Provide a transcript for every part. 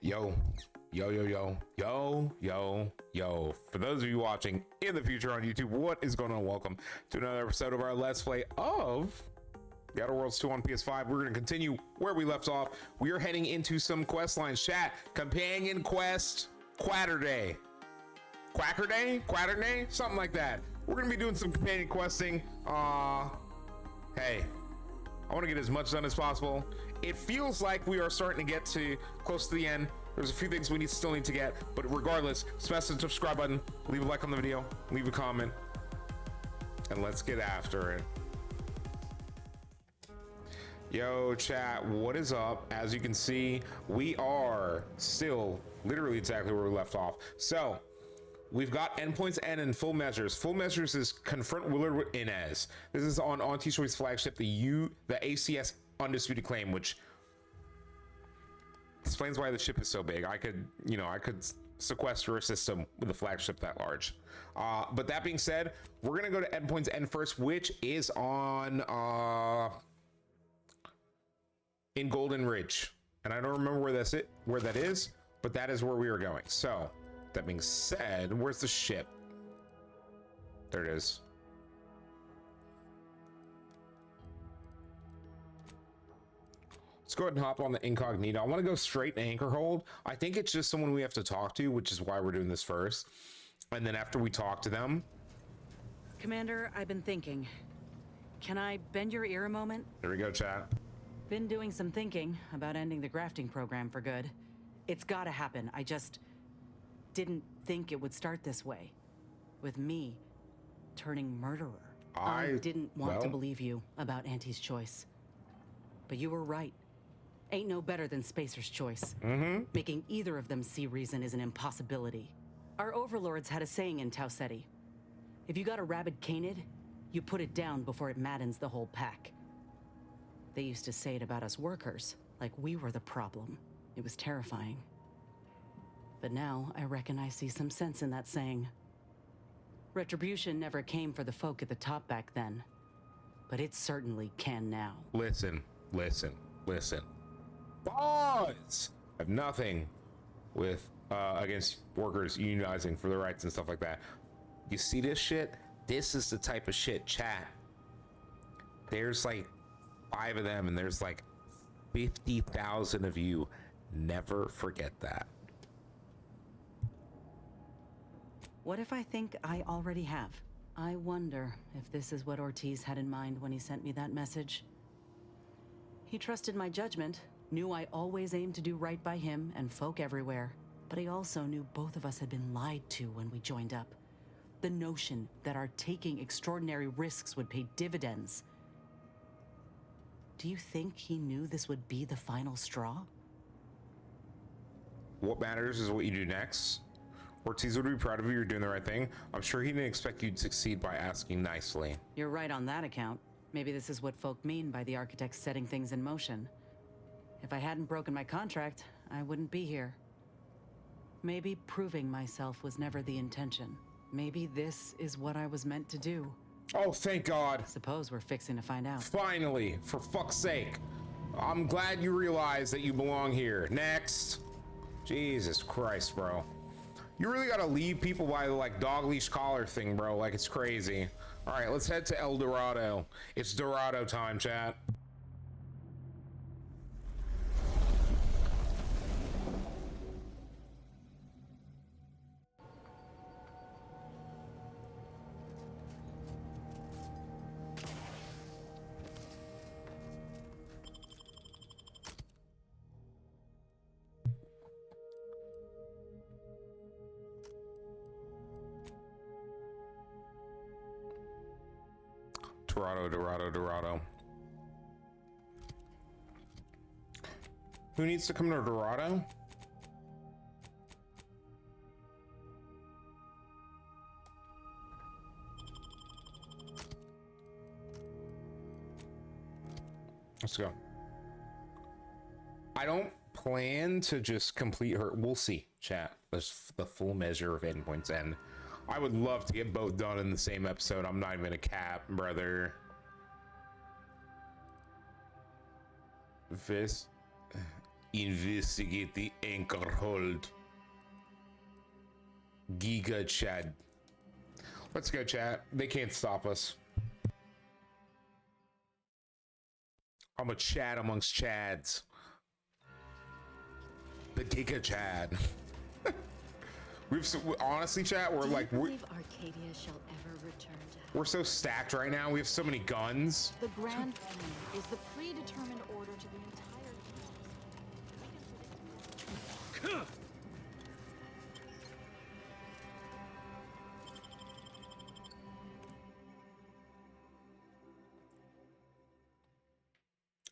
Yo, yo, yo, yo, yo, yo, yo. For those of you watching in the future on YouTube, what is going on? Welcome to another episode of our Let's Play of The Outer Worlds 2 on PS5. We're going to continue where we left off. We are heading into some quest lines. Chat, companion quest, Quatter Day. Quacker Day? Quatter Day? Something like that. We're going to be doing some companion questing. Hey, I want to get as much done as possible. It feels like we are starting to get to close to the end. There's a few things we still need to get, but regardless, smash the subscribe button, leave a like on the video, leave a comment, and let's get after it. Yo, chat, what is up? As you can see, we are still literally exactly where we left off. So, we've got endpoints N and full measures. Full measures is confront Willard with Inez. This is on Auntie Choi's flagship, the ACS Undisputed Claim, which explains why the ship is so big. I could sequester a system with a flagship that large. But that being said, we're gonna go to endpoints N first, which is on in Golden Ridge, and I don't remember where that is, but that is where we are going. So that being said, where's the ship? There it is. Let's go ahead and hop on the incognito. I want to go straight to anchor hold. I think it's just someone we have to talk to, which is why we're doing this first. And then after we talk to them... Commander, I've been thinking. Can I bend your ear a moment? There we go, chat. Been doing some thinking about ending the grafting program for good. It's gotta happen. I just didn't think it would start this way. With me turning murderer. I didn't want to believe you about Auntie's choice. But you were right. Ain't no better than Spacer's choice. Making either of them see reason is an impossibility. Our overlords had a saying in Tau Ceti. If you got a rabid canid, you put it down before it maddens the whole pack. They used to say it about us workers, like we were the problem. It was terrifying. But now I reckon I see some sense in that saying. Retribution never came for the folk at the top back then, but it certainly can now. Listen. Boss! I have nothing with against workers unionizing for their rights and stuff like that. You see this shit? This is the type of shit, chat. There's like 5 of them and there's like 50,000 of you. Never forget that. What if I think I already have? I wonder if this is what Ortiz had in mind when he sent me that message. He trusted my judgment, knew I always aimed to do right by him and folk everywhere, but he also knew both of us had been lied to when we joined up. The notion that our taking extraordinary risks would pay dividends. Do you think he knew this would be the final straw? What matters is what you do next. Ortiz would be proud of you. You're doing the right thing. I'm sure he didn't expect you to succeed by asking nicely. You're right on that account. Maybe this is what folk mean by the architects setting things in motion. If I hadn't broken my contract, I wouldn't be here. Maybe proving myself was never the intention. Maybe this is what I was meant to do. Oh, thank God. Suppose we're fixing to find out. Finally, for fuck's sake. I'm glad you realize that you belong here. Next. Jesus Christ, bro. You really gotta leave people by the like dog leash collar thing, bro. Like it's crazy. All right, let's head to El Dorado. It's Dorado time, chat. Dorado. Who needs to come to Dorado? Let's go. I don't plan to just complete her. We'll see, chat. That's the full measure of endpoints N. I would love to get both done in the same episode. I'm not even a cap, brother. Investigate the anchor hold. Giga Chad. Let's go, chat. They can't stop us. I'm a Chad amongst Chads. The Giga Chad. Honestly, chat, we're like, believe Arcadia shall ever return to we're so stacked right now. We have so many guns. the Grand Plan is the predetermined order to the entire universe.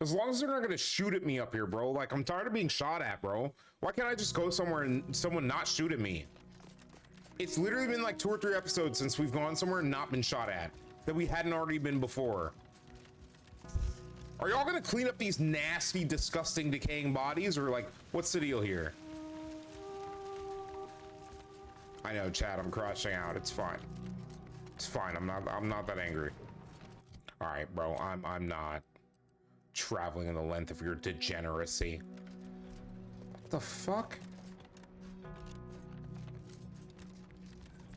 As long as they're not gonna shoot at me up here, bro. Like, I'm tired of being shot at, bro. Why can't I just go somewhere and someone not shoot at me? It's literally been like 2 or 3 episodes since we've gone somewhere and not been shot at that we hadn't already been before. Are y'all gonna clean up these nasty, disgusting, decaying bodies, or like, what's the deal here? I know, chat, I'm crashing out. It's fine. It's fine. I'm not that angry. All right, bro. I'm not traveling in the length of your degeneracy. What the fuck?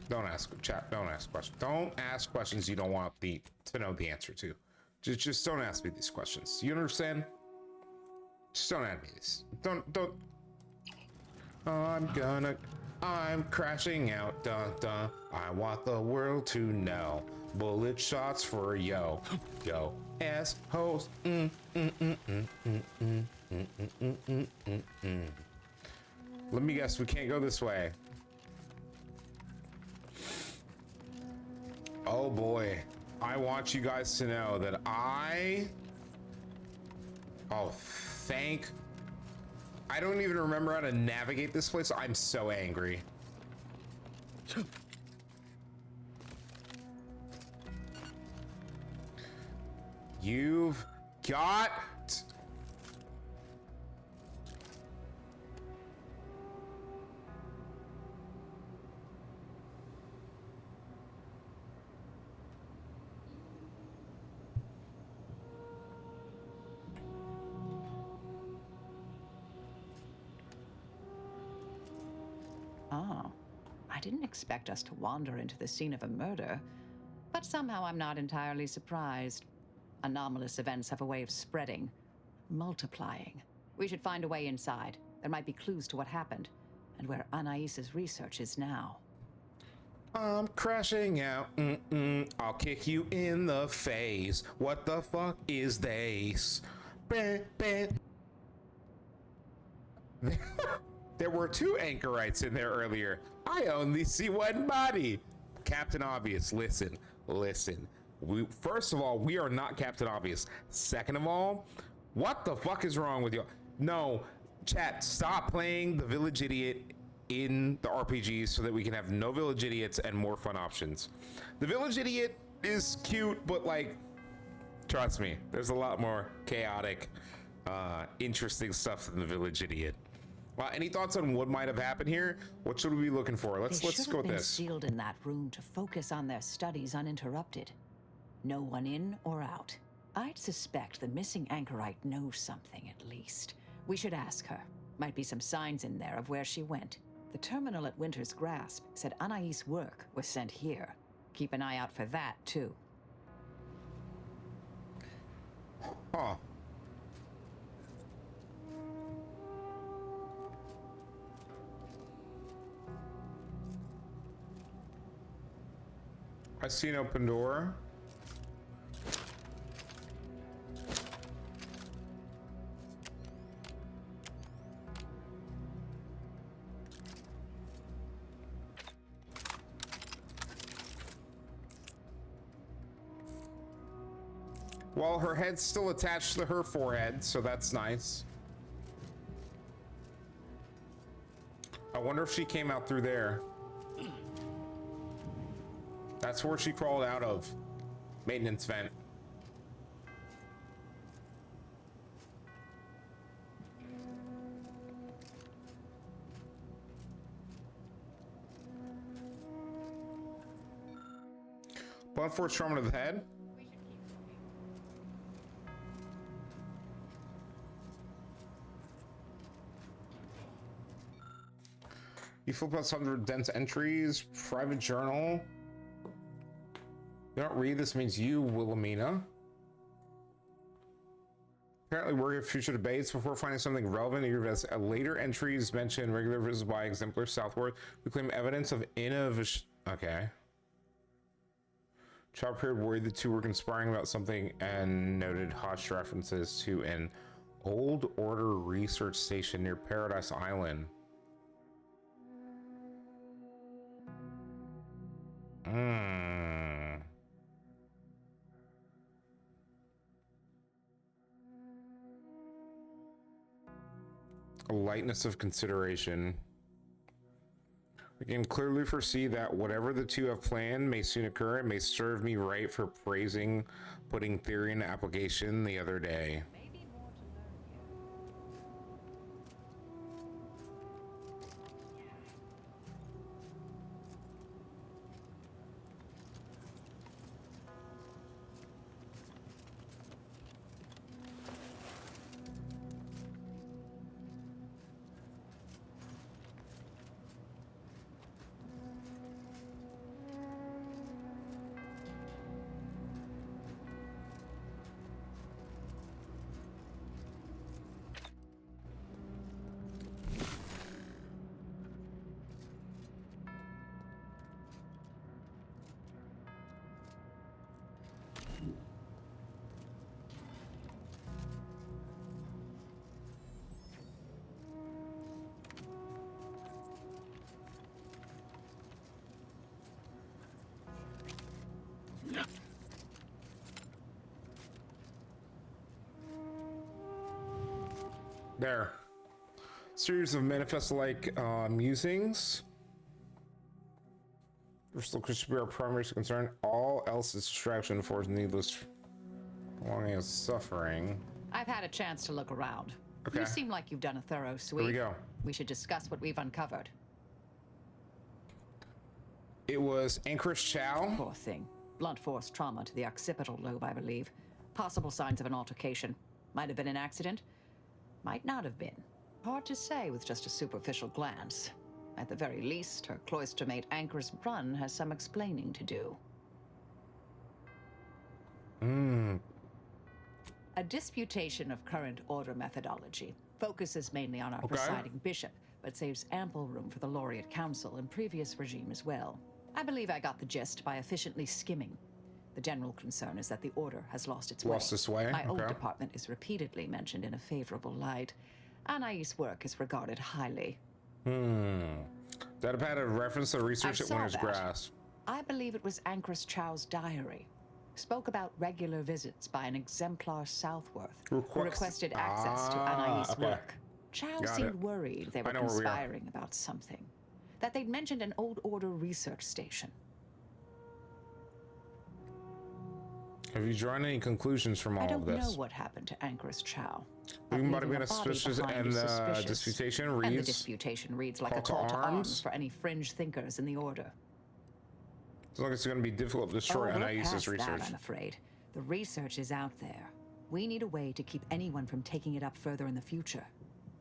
Don't ask, chat. Don't ask questions. Don't ask questions you don't want to know the answer to. Just don't ask me these questions. You understand? Just don't ask me these. Don't. I'm crashing out. Dun dun. I want the world to know. Bullet shots for yo. Ass hoes. Let me guess, we can't go this way. Oh boy. I want you guys to know that I don't even remember how to navigate this place. I'm so angry. You've got... Oh, I didn't expect us to wander into the scene of a murder, but somehow I'm not entirely surprised. Anomalous events have a way of spreading, multiplying. We should find a way inside. There might be clues to what happened, and where Anais's research is now. I'm crashing out. I'll kick you in the face. What the fuck is this? There were 2 anchorites in there earlier. I only see one body. Captain Obvious, listen. First of all, we are not Captain Obvious. Second of all, what the fuck is wrong with you? No, chat, stop playing the village idiot in the RPGs so that we can have no village idiots and more fun options. The village idiot is cute, but like, trust me, there's a lot more chaotic, interesting stuff than the village idiot. Any thoughts on what might have happened here? What should we be looking for? Let's go with this. Sealed in that room to focus on their studies uninterrupted. No one in or out. I'd suspect the missing anchorite knows something at least. We should ask her. Might be some signs in there of where she went. The terminal at Winter's Grasp said Anais' work was sent here. Keep an eye out for that too. Huh. I see an open door. Well, her head's still attached to her forehead, so that's nice. I wonder if she came out through there. That's where she crawled out of. Maintenance vent. Blunt force trauma to the head. You flip past 100 dense entries, private journal. You don't read, this means you, Wilhelmina. Apparently work at future debates before finding something relevant to your invest. Later entries mention regular visits by exemplar southward. We claim evidence of innovation. Okay. Child period worried the two were conspiring about something and noted hotch references to an old order research station near Paradise Island. A lightness of consideration. We can clearly foresee that whatever the two have planned may soon occur. It may serve me right for praising putting theory into application the other day. There. Series of manifest-like musings. Crystal should be our primary concern. All else is distraction for needless prolonging of suffering. I've had a chance to look around. Okay. You seem like you've done a thorough sweep. Here we go. We should discuss what we've uncovered. It was Anchorage Chow. Poor thing. Blunt force trauma to the occipital lobe, I believe. Possible signs of an altercation. Might have been an accident. Might not have been. Hard to say with just a superficial glance. At the very least, her cloister mate Anchor's Brun has some explaining to do. A disputation of current order methodology focuses mainly on our presiding bishop, but saves ample room for the laureate council and previous regime as well. I believe I got the gist by efficiently skimming. The general concern is that the order has lost its way. Lost its way? My old Okay. department is repeatedly mentioned in a favorable light. Anais' work is regarded highly. That had a reference to research I at saw Winter's that. Grass. I believe it was Anchor's Chow's diary. Spoke about regular visits by an exemplar Southworth who requested access to Anais' okay. work. Chow Got seemed it. worried they were I know where we are. conspiring about something. That they'd mentioned an old order research station. Have you drawn any conclusions from all I of don't this? know what happened to Anchor's Chow. Leaving But body leaving being a body suspicious behind and is the suspicious. disputation And the reads disputation reads like call a call to to arms? arms for any fringe thinkers in the order. as long as it's going to be difficult to destroy we're Anais' past research. that, I'm afraid. The research is out there. We need a way to keep anyone from taking it up further in the future.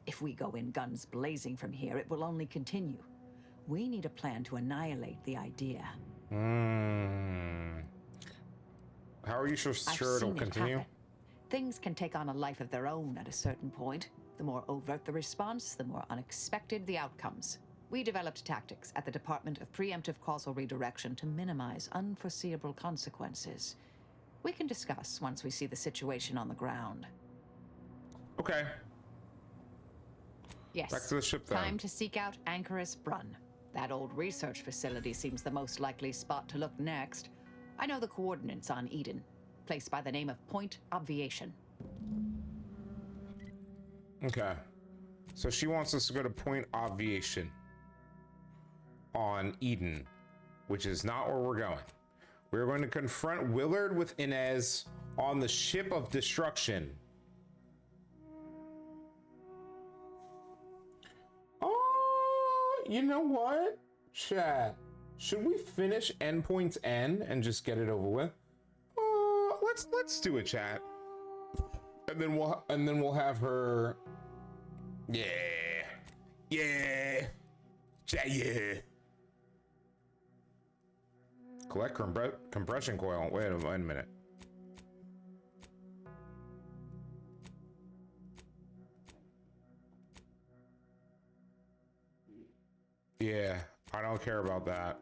If we go in guns blazing from here, it will only continue. We need a plan to annihilate the idea. How are you sure I've it'll seen it continue? happen. Things can take on a life of their own at a certain point. The more overt the response, the more unexpected the outcomes. We developed tactics at the Department of Preemptive Causal Redirection to minimize unforeseeable consequences. We can discuss once we see the situation on the ground. Okay. Yes. Back to the ship, then. Time to seek out Anchor's Brun. That old research facility seems the most likely spot to look next. I know the coordinates on Eden. Place by the name of Point Obviation. Okay. So she wants us to go to Point Obviation on Eden, which is not where we're going. We're going to confront Willard with Inez on the ship of destruction. Oh, you know what? Chat. Should we finish Endpoints N and just get it over with? Let's do it, chat. And then we'll have her. Yeah. Yeah. Collect compression coil. Wait a minute. Yeah, I don't care about that.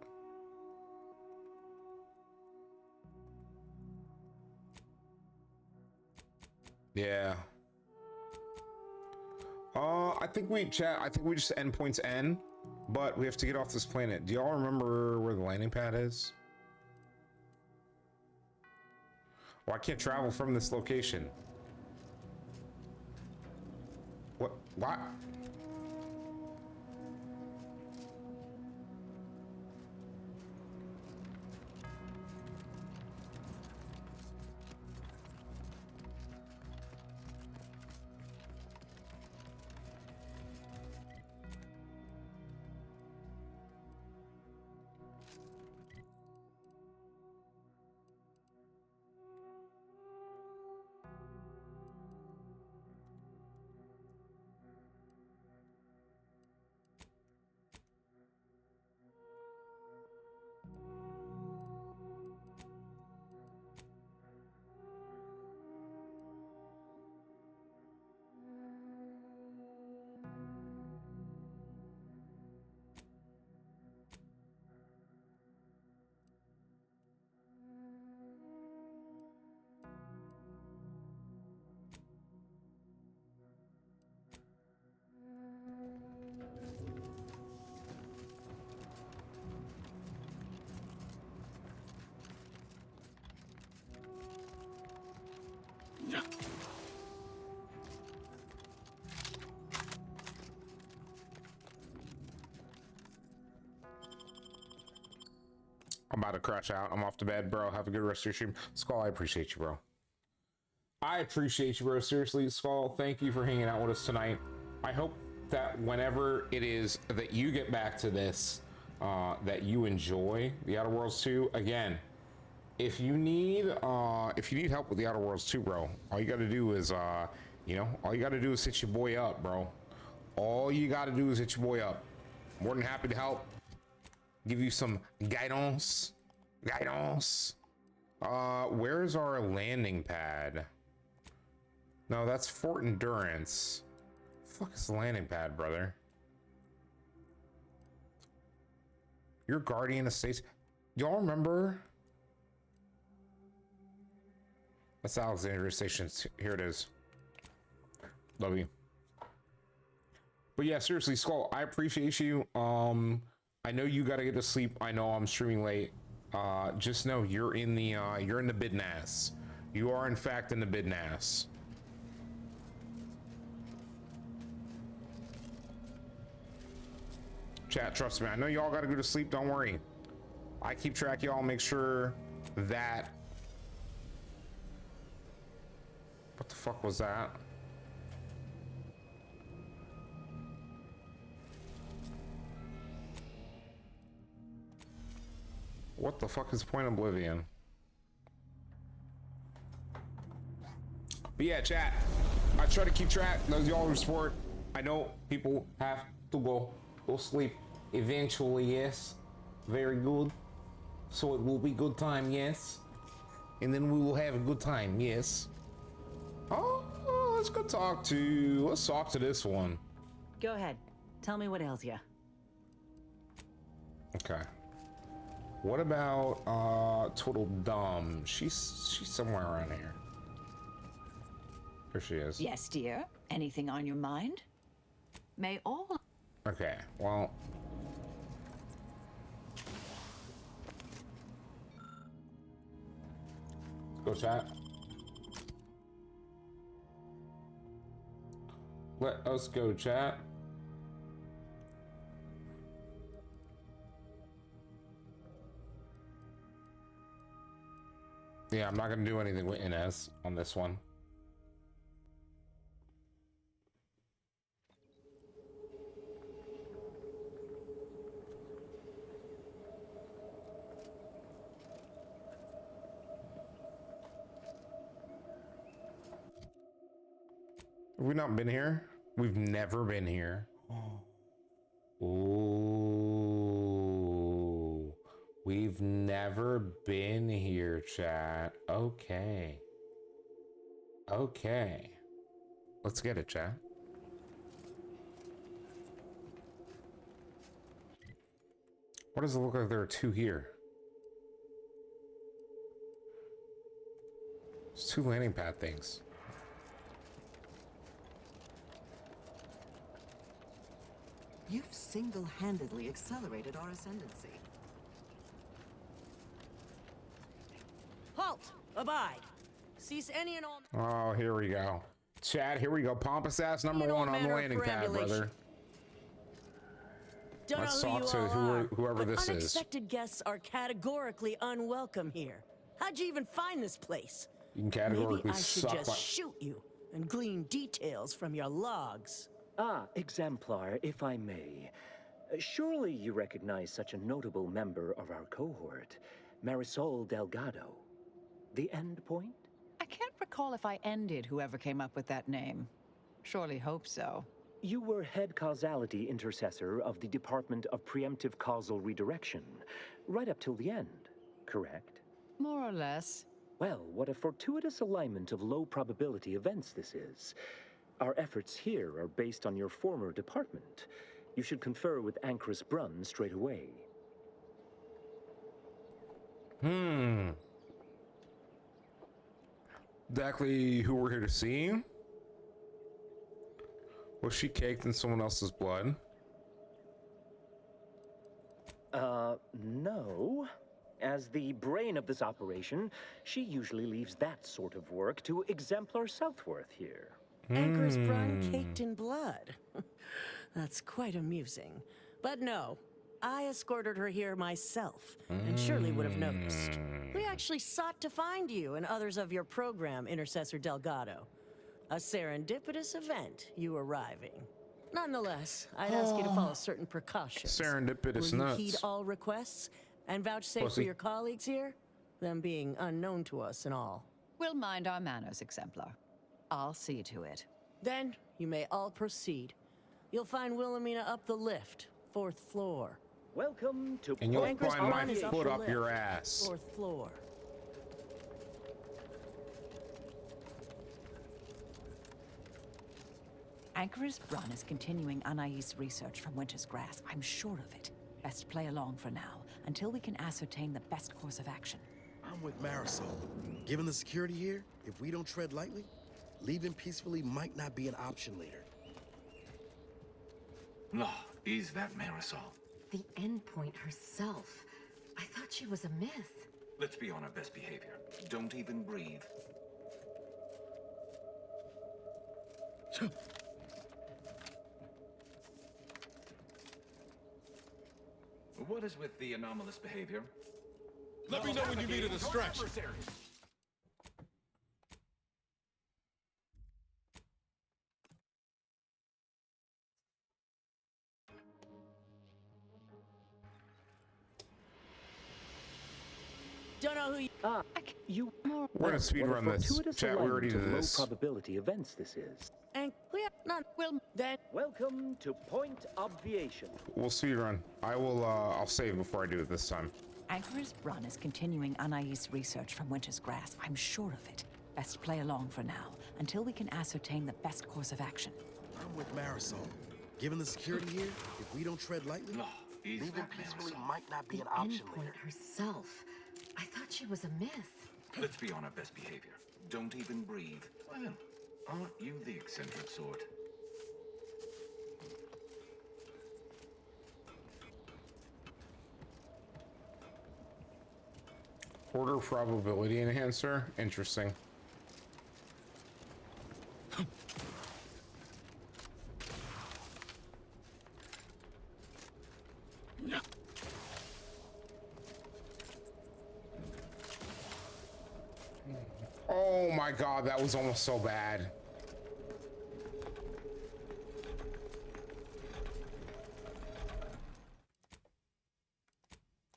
Yeah. I think we just endpoints N, but we have to get off this planet. Do y'all remember where the landing pad is? Oh, I can't travel from this location. What? What? I'm about to crash out. I'm off to bed, bro. Have a good rest of your stream. Skull, I appreciate you, bro. I appreciate you, bro. Seriously, Skull, thank you for hanging out with us tonight. I hope that whenever it is that you get back to this, that you enjoy the Outer Worlds 2. Again, if you need help with the Outer Worlds 2, bro, all you got to do is, all you got to do is hit your boy up, bro. All you got to do is hit your boy up. More than happy to help. Give you some guidance. Where's our landing pad? No, that's Fort Endurance. Fuck is the landing pad, brother? Your Guardian Estates. Y'all remember? That's Alexandria Station. Here it is. Love you. But yeah, seriously, Skull, I appreciate you. I know you gotta get to sleep. I know I'm streaming late. Just know you're in the bidnass. You are in fact in the bidnass. Chat, trust me. I know y'all gotta go to sleep. Don't worry. I keep track of y'all. Make sure that. What the fuck was that? What the fuck is Point Oblivion? But yeah, chat. I try to keep track. Those y'all who support. I know people have to go sleep eventually, yes. Very good. So it will be good time, yes. And then we will have a good time, yes. Oh, let's talk to this one. Go ahead. Tell me what ails you. Okay. What about Total Dumb? She's somewhere around here. Here she is. Yes, dear. Anything on your mind? May all... Okay, well... Let's go, chat. Let us go, chat. Yeah, I'm not gonna do anything with Inez on this one. Have we not been here? We've never been here. Oh. We've never been here, chat. Okay. Okay. Let's get it, chat. What does it look like there are two here? There's two landing pad things. You've single-handedly accelerated our ascendancy. Halt! Abide! Cease any and all... Oh, here we go. Chat, here we go. Pompous ass number Any and all one on the manner of landing pad, brother. perambulation. Don't Let's know who talk you to all are, whoever but this is. unexpected guests are categorically unwelcome here. How'd you even find this place? You can categorically Maybe I should suck just my... shoot you and glean details from your logs. Ah, Exemplar, if I may. Surely you recognize such a notable member of our cohort, Marisol Delgado. The Endpoint? I can't recall if I ended whoever came up with that name. Surely hope so. You were head causality intercessor of the Department of Preemptive Causal Redirection, right up till the end, correct? More or less. Well, what a fortuitous alignment of low probability events this is. Our efforts here are based on your former department. You should confer with Ancrus Brunn straight away. Exactly who we're here to see? Was she caked in someone else's blood? No. As the brain of this operation, she usually leaves that sort of work to Exemplar Southworth here. Anchor's Brun caked in blood. That's quite amusing. But no, I escorted her here myself, and surely would have noticed. We actually sought to find you and others of your program, Intercessor Delgado. A serendipitous event, you arriving. Nonetheless, I'd ask you to follow certain precautions. Serendipitous Will you nuts. heed all requests and vouchsafe for Pussy. your colleagues here? Them being unknown to us and all. We'll mind our manners, Exemplar. I'll see to it. Then, you may all proceed. You'll find Wilhelmina up the lift, 4th floor. Welcome to And you'll Anchor's find my Brun is foot the up your lift, ass. 4th floor. Anchorus Brunn is continuing Anais' research from Winter's Grass. I'm sure of it. Best play along for now, until we can ascertain the best course of action. I'm with Marisol. Given the security here, if we don't tread lightly, leaving peacefully might not be an option later. Law, is that Marisol? The Endpoint herself. I thought she was a myth. Let's be on our best behavior. Don't even breathe. What is with the anomalous behavior? Let me know when you need a distraction. Don't know who you... You We're gonna speedrun this. Chat, we already did low this. probability events this is. And we are not... Well, then... Welcome to Point Obviation. We'll speedrun. I'll save before I do it this time. Anchorus Brunn is continuing Anais' research from Winter's Grass. I'm sure of it. Best play along for now, until we can ascertain the best course of action. I'm with Marisol. Given the security here, if we don't tread lightly, Law, is leaving that peacefully Marisol? might not be The an option Endpoint later. herself. I thought she was a myth. Let's be on our best behavior. Don't even breathe. Well, aren't you the eccentric sort? Order probability enhancer. Interesting. Oh my god, that was almost so bad.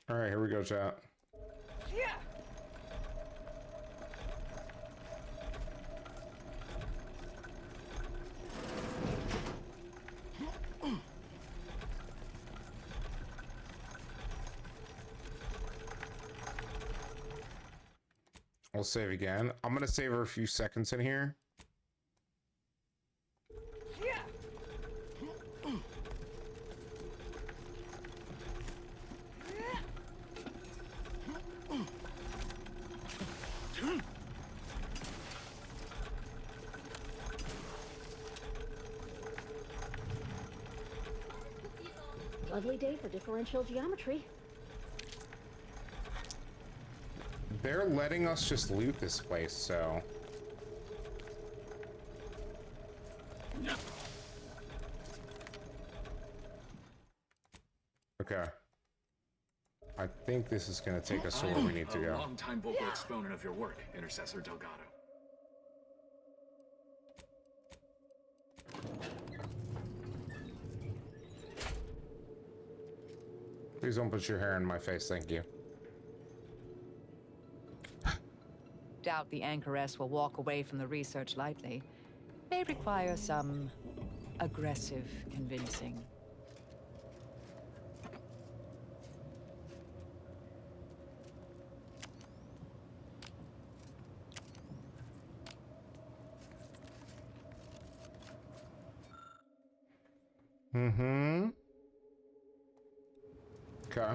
All right, here we go, chat. We'll save again. I'm gonna save her a few seconds in here. Lovely day for differential geometry. They're letting us just loot this place, so... Okay. I think this is gonna take us to where we need to go. A long-time vocal exponent of your work, Intercessor Delgado. Please don't put your hair in my face, thank you. Doubt the Anchoress will walk away from the research lightly. May require some aggressive convincing. Mm-hmm. Okay.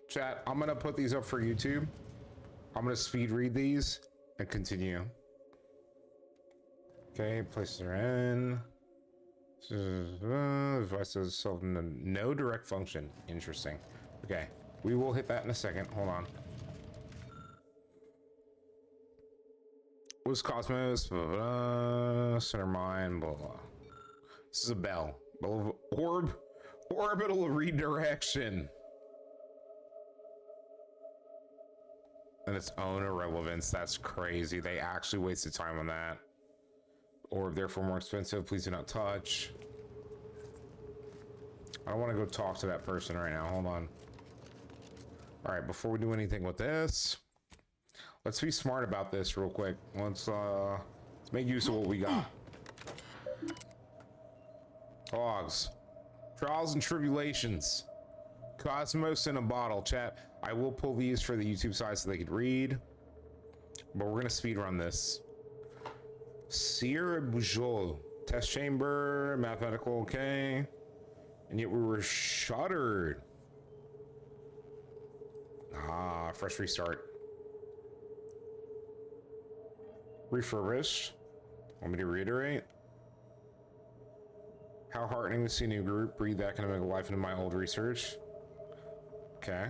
Chat, I'm gonna put these up for YouTube. I'm gonna speed read these and continue. Okay, places are in. Devices solve no direct function. Interesting. Okay, we will hit that in a second. Hold on. What's Cosmos? Blah, blah, blah. Center mine. Blah, blah. This is a bell. Orbital redirection. And its own irrelevance. That's crazy. They actually wasted time on that. Orb, therefore more expensive. Please do not touch. I don't want to go talk to that person right now. Hold on. All right, before we do anything with this, let's be smart about this real quick. Let's make use of what we got. Logs. Trials and tribulations. Cosmos in a bottle. Chat, I will pull these for the YouTube side so they could read. But we're going to speed run this. Sierra Bujol. Test chamber. Mathematical, okay. And yet we were shuttered. Ah, fresh restart. Refurbished. Want me to reiterate? How heartening to see a new group. Breathe economic life into my old research. Okay.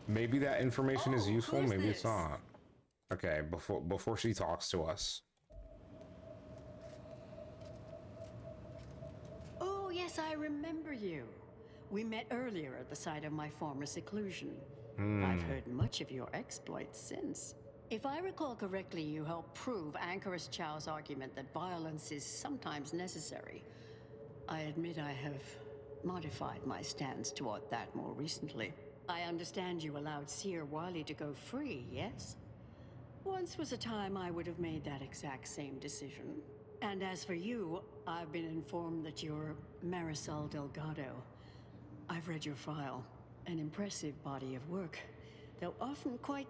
Maybe that information is useful, maybe it's not. Okay, before she talks to us. Oh, yes, I remember you. We met earlier at the site of my former seclusion. I've heard much of your exploits since. If I recall correctly, you helped prove Anchoress Chow's argument that violence is sometimes necessary. I admit I have modified my stance toward that more recently. I understand you allowed Seer Wiley to go free, yes? Once was a time I would have made that exact same decision. And as for you, I've been informed that you're Marisol Delgado. I've read your file. An impressive body of work, though often quite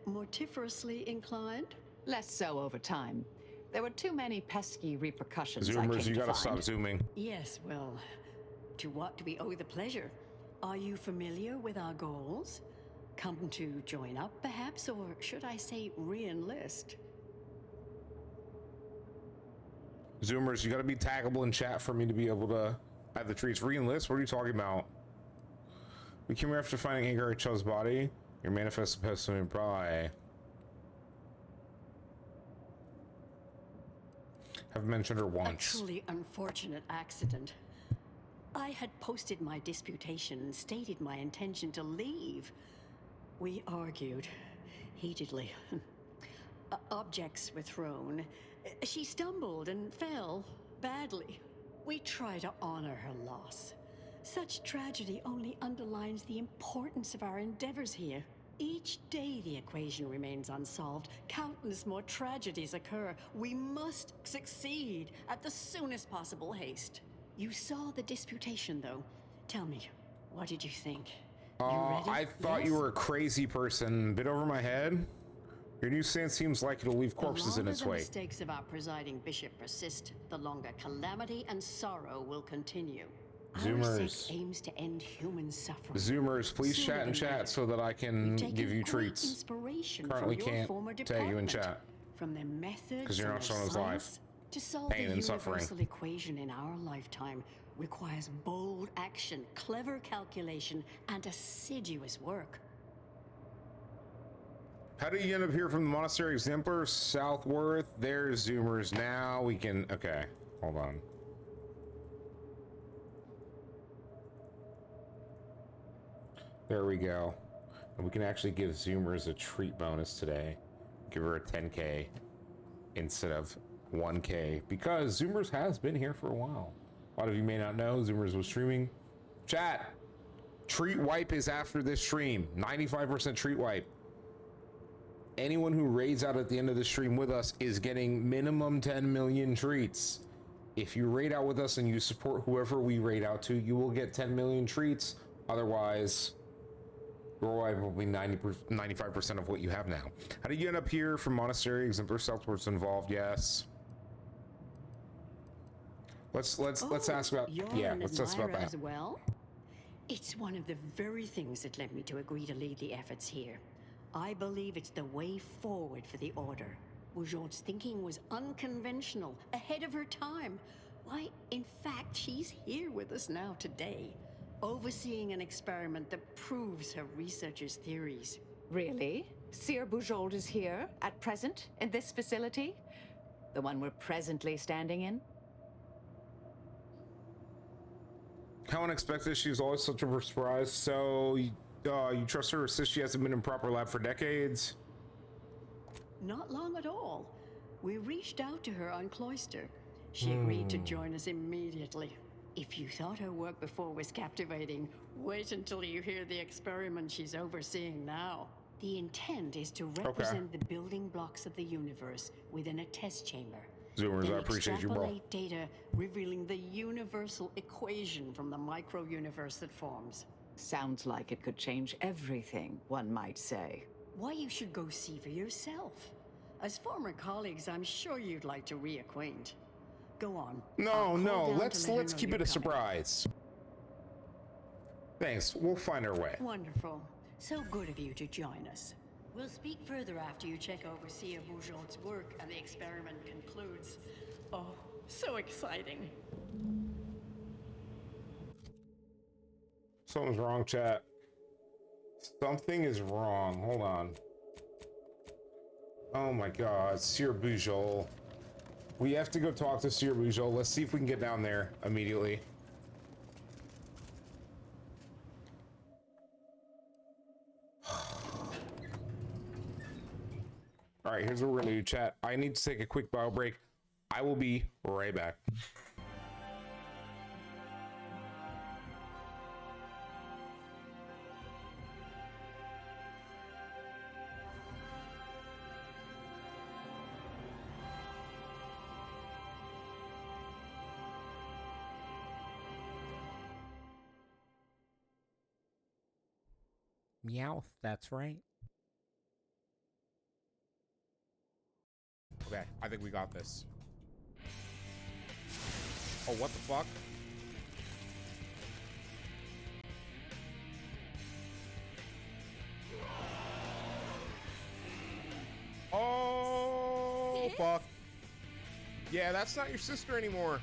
mortiferously inclined. Less so over time. There were too many pesky repercussions. Zoomers, you gotta stop zooming. Yes, well, to what do we owe the pleasure? Are you familiar with our goals? Come to join up, perhaps, or should I say re-enlist? Zoomers, you gotta be taggable in chat for me to be able to have the treats. Re-enlist? What are you talking about? We came here after finding Agar Cho's body. Your manifest supposed to imply. Have mentioned her once. A truly unfortunate accident. I had posted my disputation and stated my intention to leave. We argued heatedly. Objects were thrown. She stumbled and fell badly. We try to honor her loss. Such tragedy only underlines the importance of our endeavors here. Each day the equation remains unsolved, countless more tragedies occur. We must succeed at the soonest possible haste. You saw the disputation, though. Tell me, what did you think? You ready? I thought you Yes? were a crazy person. Bit over my head. Your new stance seems like it'll leave corpses in its The wake. mistakes of our presiding bishop persist, the longer calamity and sorrow will continue. Our Zoomers. sect aims to end human suffering. Zoomers, please Sooner chat in than chat later. so that I can We've taken give you great treats. Inspiration Currently from your can't former tag you in department. chat. From their methods 'Cause you're and not their showing us live. science to solve Pain the and suffering. universal equation in our lifetime requires bold action, clever calculation, and assiduous work. How do you end up here from the Monastery Exemplar? Southworth. There's Zoomers. Now we can... Okay, hold on. There we go. And we can actually give Zoomers a treat bonus today. Give her a 10K instead of 1K. Because Zoomers has been here for a while. A lot of you may not know, Zoomers was streaming. Chat! Treat wipe is after this stream. 95% treat wipe. Anyone who raids out at the end of the stream with us is getting minimum 10 million treats. If you raid out with us and you support whoever we raid out to, you will get 10 million treats. Otherwise, your wipe will be 95% of what you have now. How did you end up here from Monastery? Exemplar Southwards involved, yes. Let's ask about let's ask about that. As well? It's one of the very things that led me to agree to lead the efforts here. I believe it's the way forward for the Order. Bujold's thinking was unconventional, ahead of her time. Why, in fact, she's here with us now today, overseeing an experiment that proves her researchers' theories. Really? Seer Bujold is here, at present, in this facility? The one we're presently standing in? How unexpected. She's always such a surprise. So, you trust her since she hasn't been in proper lab for decades? Not long at all. We reached out to her on Cloister. She agreed to join us immediately. If you thought her work before was captivating, wait until you hear the experiment she's overseeing now. The intent is to represent the building blocks of the universe within a test chamber. Zoomers, Then I appreciate you, bro. extrapolate data revealing the universal equation from the micro-universe that forms. Sounds like it could change everything, one might say. Why, you should go see for yourself. As former colleagues, I'm sure you'd like to reacquaint. Go on. No, let's keep it a surprise. Thanks, we'll find our way. Wonderful. So good of you to join us. We'll speak further after you check over Seer Bujold's work and the experiment concludes. Oh, so exciting. Something's wrong, chat. Something is wrong. Hold on. Oh my god, Seer Bujold. We have to go talk to Seer Bujold. Let's see if we can get down there immediately. Alright, here's what we're gonna do, chat. I need to take a quick bio break. I will be right back. Meowth, that's right. Okay, I think we got this. Oh, what the fuck? Oh, fuck. Yeah, that's not your sister anymore.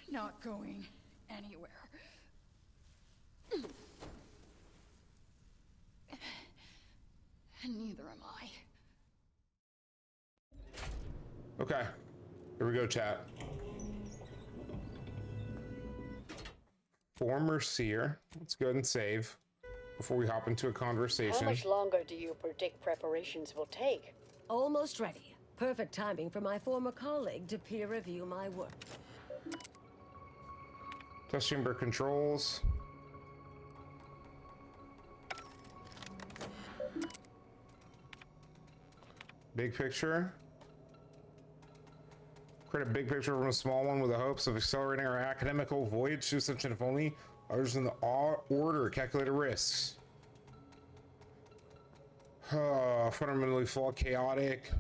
You're not going anywhere. And neither am I. Okay. Here we go, chat. Former seer. Let's go ahead and save before we hop into a conversation. How much longer do you predict preparations will take? Almost ready. Perfect timing for my former colleague to peer review my work. Test chamber controls. Big picture. Create a big picture from a small one with the hopes of accelerating our academical voyage to ascension if only others in the order calculated risks. Fundamentally flawed, chaotic.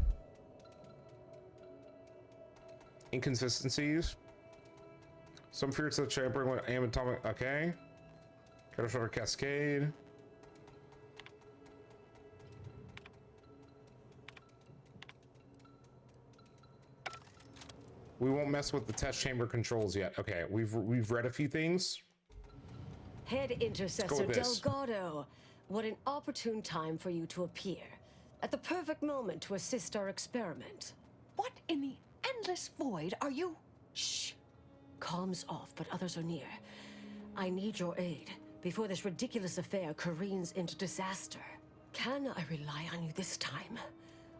Inconsistencies. Some feared such tampering with aim atomic. Okay. Catastrophic cascade. We won't mess with the test chamber controls yet. Okay, we've read a few things. Head Intercessor Delgado, what an opportune time for you to appear. At the perfect moment to assist our experiment. What in the endless void are you? Shh. Comms off, but others are near. I need your aid before this ridiculous affair careens into disaster. Can I rely on you this time?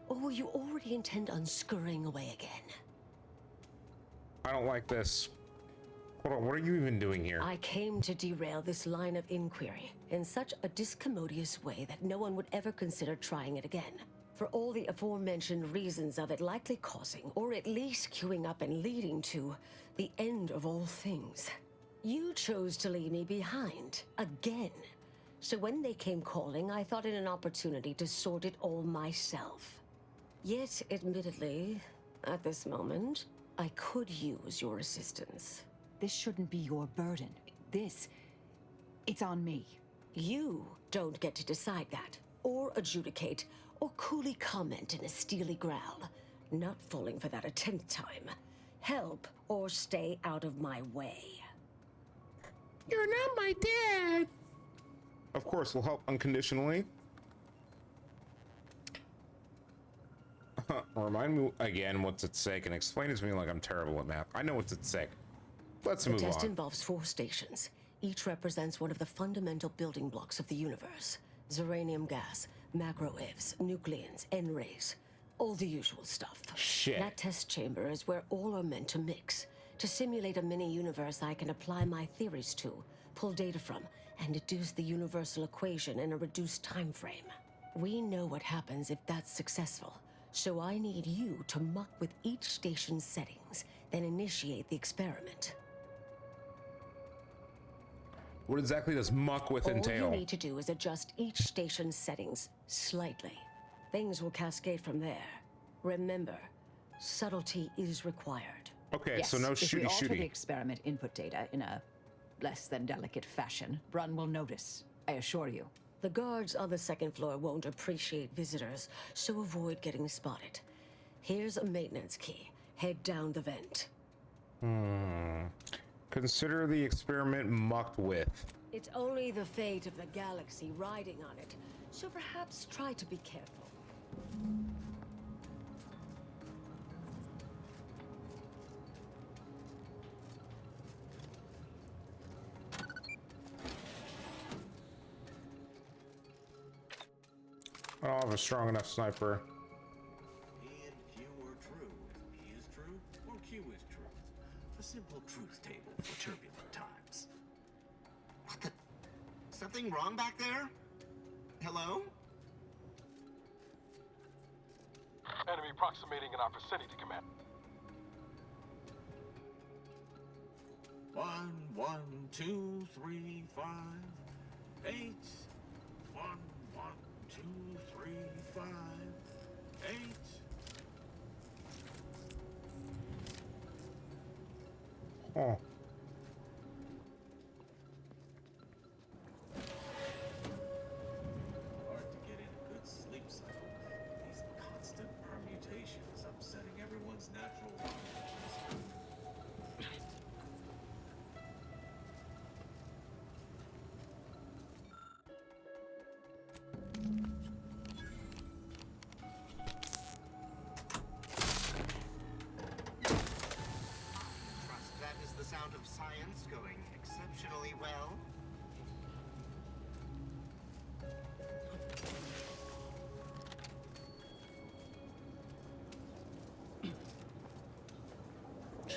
Or will you already intend on scurrying away again? I don't like this. Hold on, what are you even doing here? I came to derail this line of inquiry in such a discommodious way that no one would ever consider trying it again. For all the aforementioned reasons of it likely causing, or at least queuing up and leading to, the end of all things. You chose to leave me behind, again. So when they came calling, I thought it an opportunity to sort it all myself. Yet, admittedly, at this moment, I could use your assistance. This shouldn't be your burden. It's on me. You don't get to decide that, or adjudicate, or coolly comment in a steely growl. Not falling for that a 10th time. Help, or stay out of my way. You're not my dad! Of course, we'll help unconditionally. Remind me again what's at stake and explain it to me like I'm terrible at math. I know what's at stake. Let's move on. The test involves 4 stations. Each represents one of the fundamental building blocks of the universe. Zeranium gas, macro-ivs, nucleons, N-rays. All the usual stuff. Shit. That test chamber is where all are meant to mix. To simulate a mini-universe I can apply my theories to, pull data from, and deduce the universal equation in a reduced time frame. We know what happens if that's successful. So I need you to muck with each station's settings, then initiate the experiment. What exactly does muck with entail? All you need to do is adjust each station's settings slightly. Things will cascade from there. Remember, subtlety is required. Okay, yes, so no if we alter shooty-shooty. the experiment input data in a less than delicate fashion, Brun will notice, I assure you. The guards on the 2nd floor won't appreciate visitors, so avoid getting spotted. Here's a maintenance key. Head down the vent. Consider the experiment mucked with. It's only the fate of the galaxy riding on it, so perhaps try to be careful. I don't have a strong enough sniper. P and Q are true. P is true, or Q is truth. A simple truth table for turbulent times. What the? Something wrong back there? Hello? Enemy approximating in our vicinity, Command. 1, 1, 2, 3, 5, 8. 1, 1, 2, 3, 5, 8. Oh. Hard to get in a good sleep cycle. These constant permutations upsetting everyone's natural rhythms.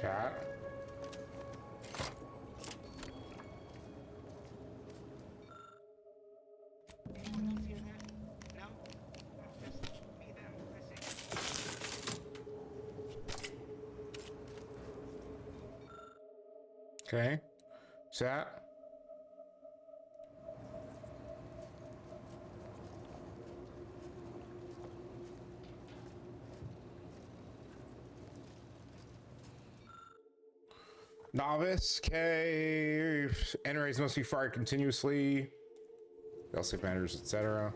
Chat. Okay. Chat. Novice cave. N-rays must be fired continuously. Failsafe matters, etc.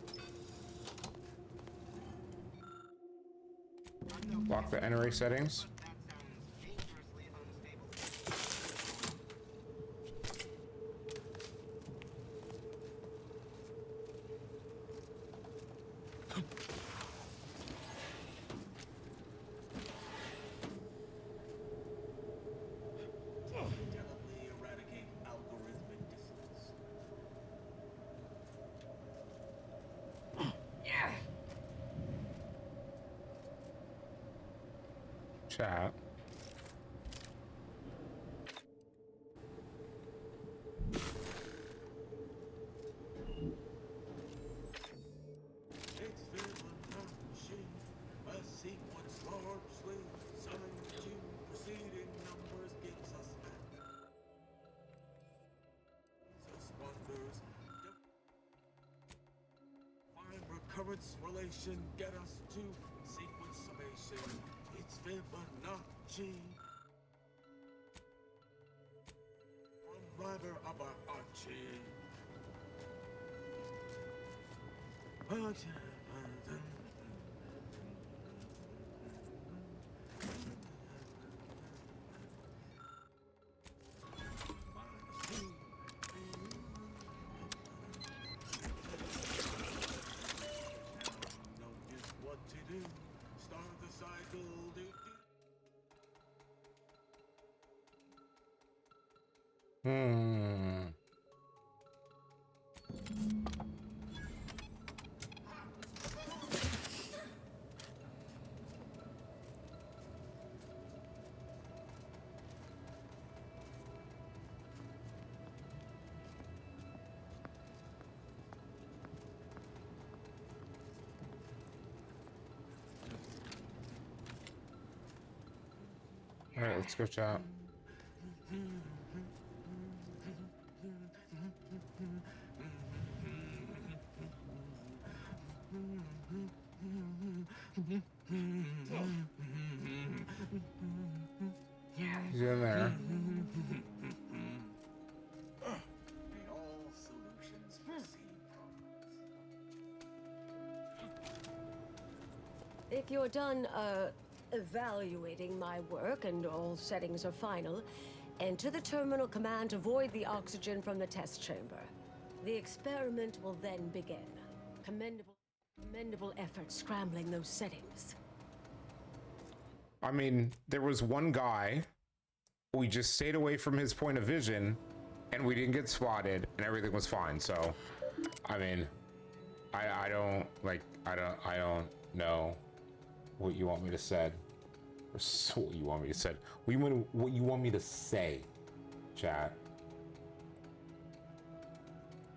Lock the N-ray settings. Chat. Recurrence relation get us to sequence summation. It's Fibonacci. From driver of our Archie. All right, let's go chat. He's in there. If you're done, evaluating my work and all settings are final, enter the terminal command to void the oxygen from the test chamber. The experiment will then begin. Commendable effort scrambling those settings. I mean, there was one guy. We just stayed away from his point of vision, and we didn't get spotted, and everything was fine. So, I mean, I don't know what you want me to say. Or what you want me to say. What you want me to say, chat.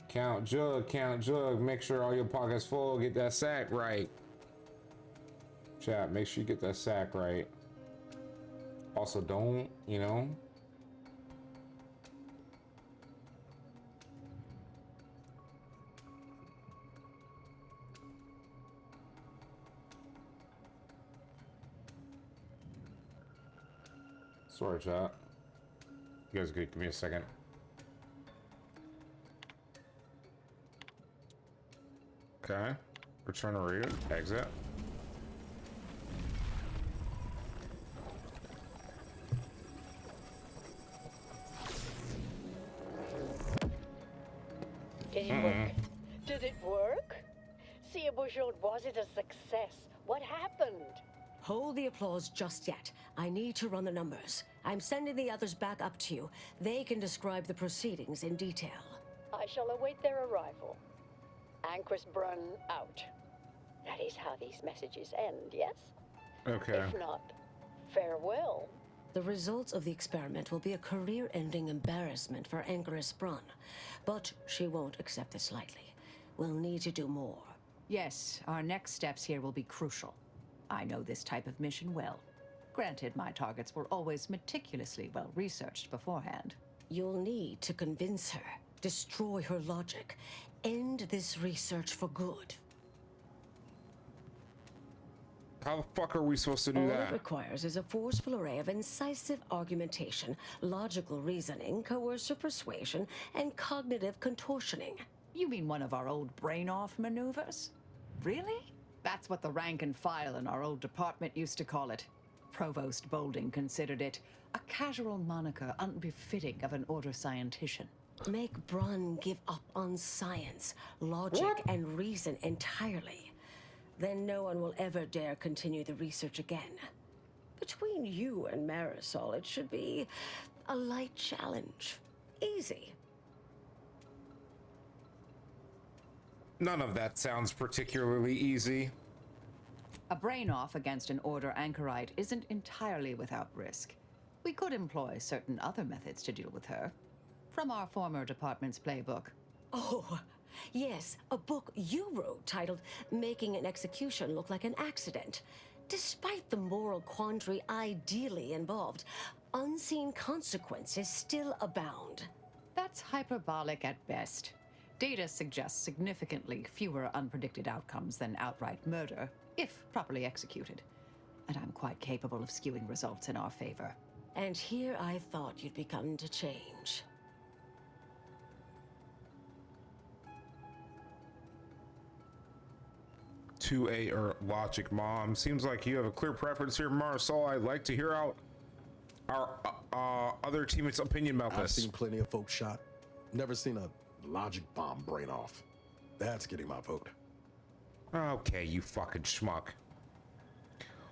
Count jug. Make sure all your pockets full. Get that sack right. Chat, make sure you get that sack right. Also, don't, you know. Sorry, chat. You guys good? Give me a second. Okay. Return to route. Exit. Did it work? Did it work? See, was it a success? What happened? Hold the applause just yet. I need to run the numbers. I'm sending the others back up to you. They can describe the proceedings in detail. I shall await their arrival. Anchor's Brun out. That is how these messages end, yes? Okay. If not, farewell. The results of the experiment will be a career-ending embarrassment for Anchoress Brunn. But she won't accept this lightly. We'll need to do more. Yes, our next steps here will be crucial. I know this type of mission well. Granted, my targets were always meticulously well researched beforehand. You'll need to convince her, destroy her logic, end this research for good. How the fuck are we supposed to do All that? it requires is a forceful array of incisive argumentation, logical reasoning, coercive persuasion, and cognitive contortioning. You mean one of our old brain-off maneuvers? Really? That's what the rank and file in our old department used to call it. Provost Bolding considered it a casual moniker unbefitting of an order scientician. Make Brunn give up on science, logic, and reason entirely. Then no one will ever dare continue the research again. Between you and Marisol, it should be a light challenge. Easy. None of that sounds particularly easy. A brain-off against an order anchorite isn't entirely without risk. We could employ certain other methods to deal with her. From our former department's playbook. Oh, yes, a book you wrote titled Making an Execution Look Like an Accident. Despite the moral quandary ideally involved, unseen consequences still abound. That's hyperbolic at best. Data suggests significantly fewer unpredicted outcomes than outright murder, if properly executed. And I'm quite capable of skewing results in our favor. And here I thought you'd begun to change. To a logic, Mom. Seems like you have a clear preference here, Marisol. I'd like to hear out our other teammates' opinion about I've this. seen plenty of folks shot. Never seen a logic bomb brain off. That's getting my vote. Okay, you fucking schmuck.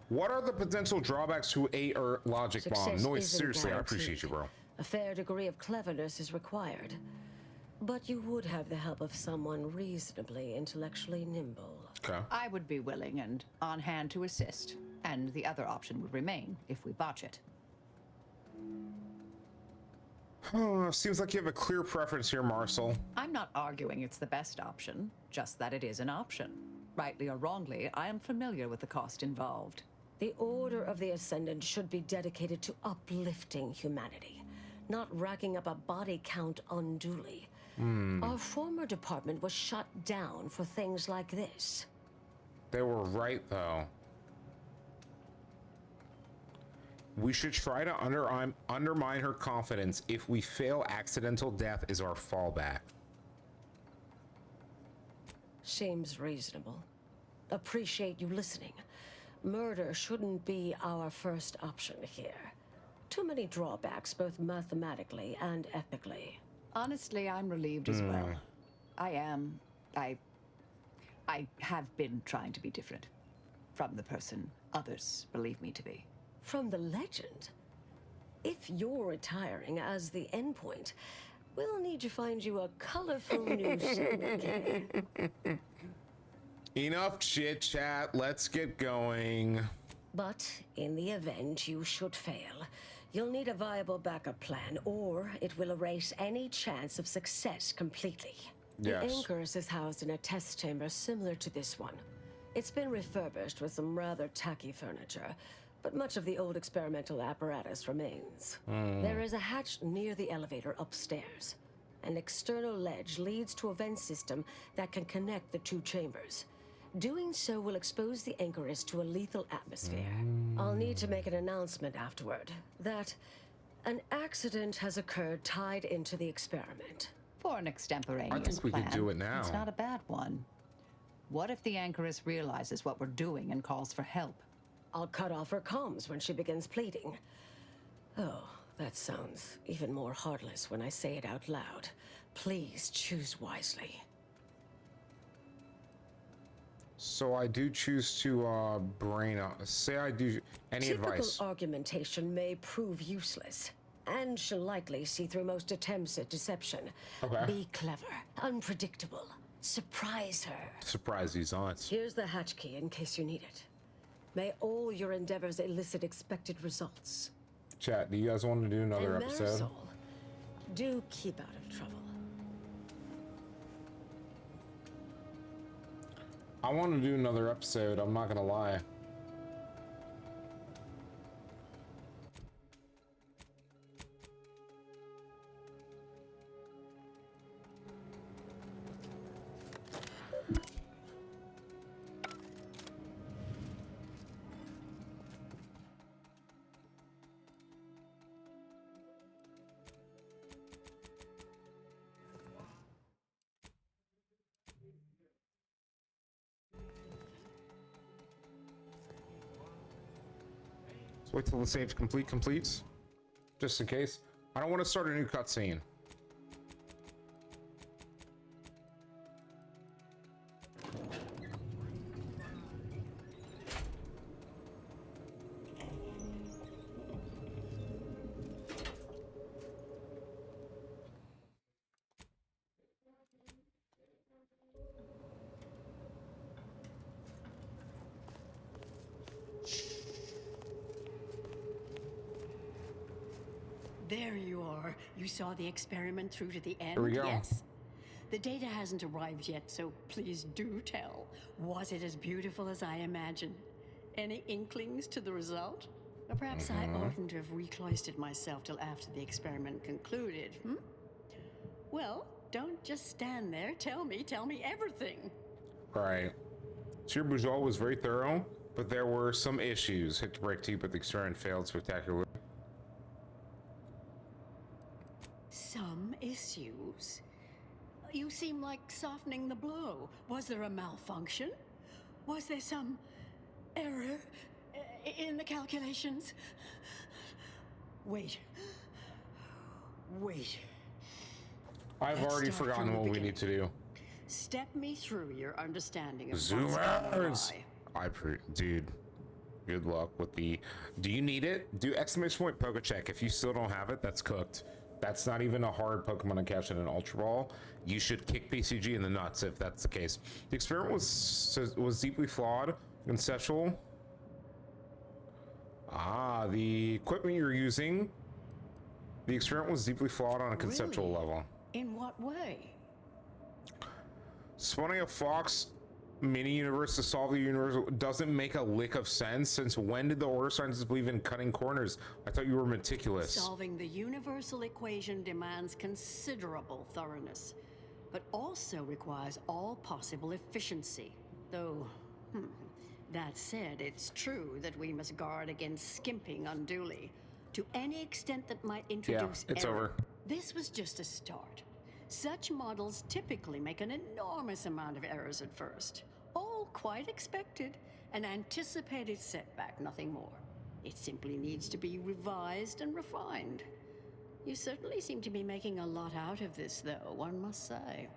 What are the potential drawbacks to a logic bomb? Success No, isn't seriously, I guaranteed. appreciate you, bro. A fair degree of cleverness is required. But you would have the help of someone reasonably intellectually nimble. Okay. I would be willing and on hand to assist, and the other option would remain if we botch it. Seems like you have a clear preference here, Marisol. I'm not arguing it's the best option, just that it is an option. Rightly or wrongly, I am familiar with the cost involved. The Order of the Ascendant should be dedicated to uplifting humanity, not racking up a body count unduly. Our former department was shut down for things like this. They were right, though. We should try to undermine her confidence. If we fail, accidental death is our fallback. Seems reasonable. Appreciate you listening. Murder shouldn't be our first option here. Too many drawbacks, both mathematically and ethically. Honestly, I'm relieved as well. I have been trying to be different. From the person others believe me to be. From the legend? If you're retiring as the endpoint, we'll need to find you a colorful new sobriquet. Enough chit chat. Let's get going. But in the event you should fail, you'll need a viable backup plan, or it will erase any chance of success completely. Yes. The Anchoress is housed in a test chamber similar to this one. It's been refurbished with some rather tacky furniture, but much of the old experimental apparatus remains. There is a hatch near the elevator upstairs. An external ledge leads to a vent system that can connect the two chambers. Doing so will expose the Anchoress to a lethal atmosphere. I'll need to make an announcement afterward that an accident has occurred tied into the experiment. For an extemporaneous I think we plan, could do it now. It's not a bad one. What if the Anchoress realizes what we're doing and calls for help? I'll cut off her comms when she begins pleading. Oh, that sounds even more heartless when I say it out loud. Please choose wisely. So I do choose to say I do any advice. Typical argumentation may prove useless, and she'll likely see through most attempts at deception. Okay. Be clever, unpredictable, surprise her. Surprise these aunts. Here's the hatch key in case you need it. May all your endeavors elicit expected results. Chat, do you guys want to do another And episode? Marisol, do keep out of trouble. I want to do another episode, I'm not gonna lie. Wait till the save completes, just in case. I don't want to start a new cutscene. There you are. You saw the experiment through to the end? Here we go. Yes. The data hasn't arrived yet, so please do tell. Was it as beautiful as I imagined? Any inklings to the result? Or perhaps I oughtn't to have recloistered myself till after the experiment concluded, hmm? Well, don't just stand there. Tell me everything. Right. Sir Bourgeois was very thorough, but there were some issues. Hit to break teeth, but the experiment failed spectacularly. Some issues? You seem like softening the blow. Was there a malfunction? Was there some error in the calculations? Wait. I've Let's already start forgotten from the what we beginning. need to do. Step me through your understanding of Zoomers! Dude, good luck with the... Do you need it? Do exclamation point Poke Check. If you still don't have it, that's cooked. That's not even a hard Pokemon to catch in an Ultra Ball. You should kick PCG in the nuts if that's the case. The experiment was deeply flawed, conceptual. Ah, the equipment you're using. The experiment was deeply flawed on a conceptual level. In what way? Spawning a Fox mini universe to solve the universe doesn't make a lick of sense. Since when did the Order scientists believe in cutting corners? I thought you were meticulous. Solving the universal equation demands considerable thoroughness, but also requires all possible efficiency. Though, that said, it's true that we must guard against skimping unduly, to any extent that might introduce it's error. over. This was just a start. Such models typically make an enormous amount of errors at first. All quite expected. An anticipated setback, nothing more. It simply needs to be revised and refined. You certainly seem to be making a lot out of this, though, one must say.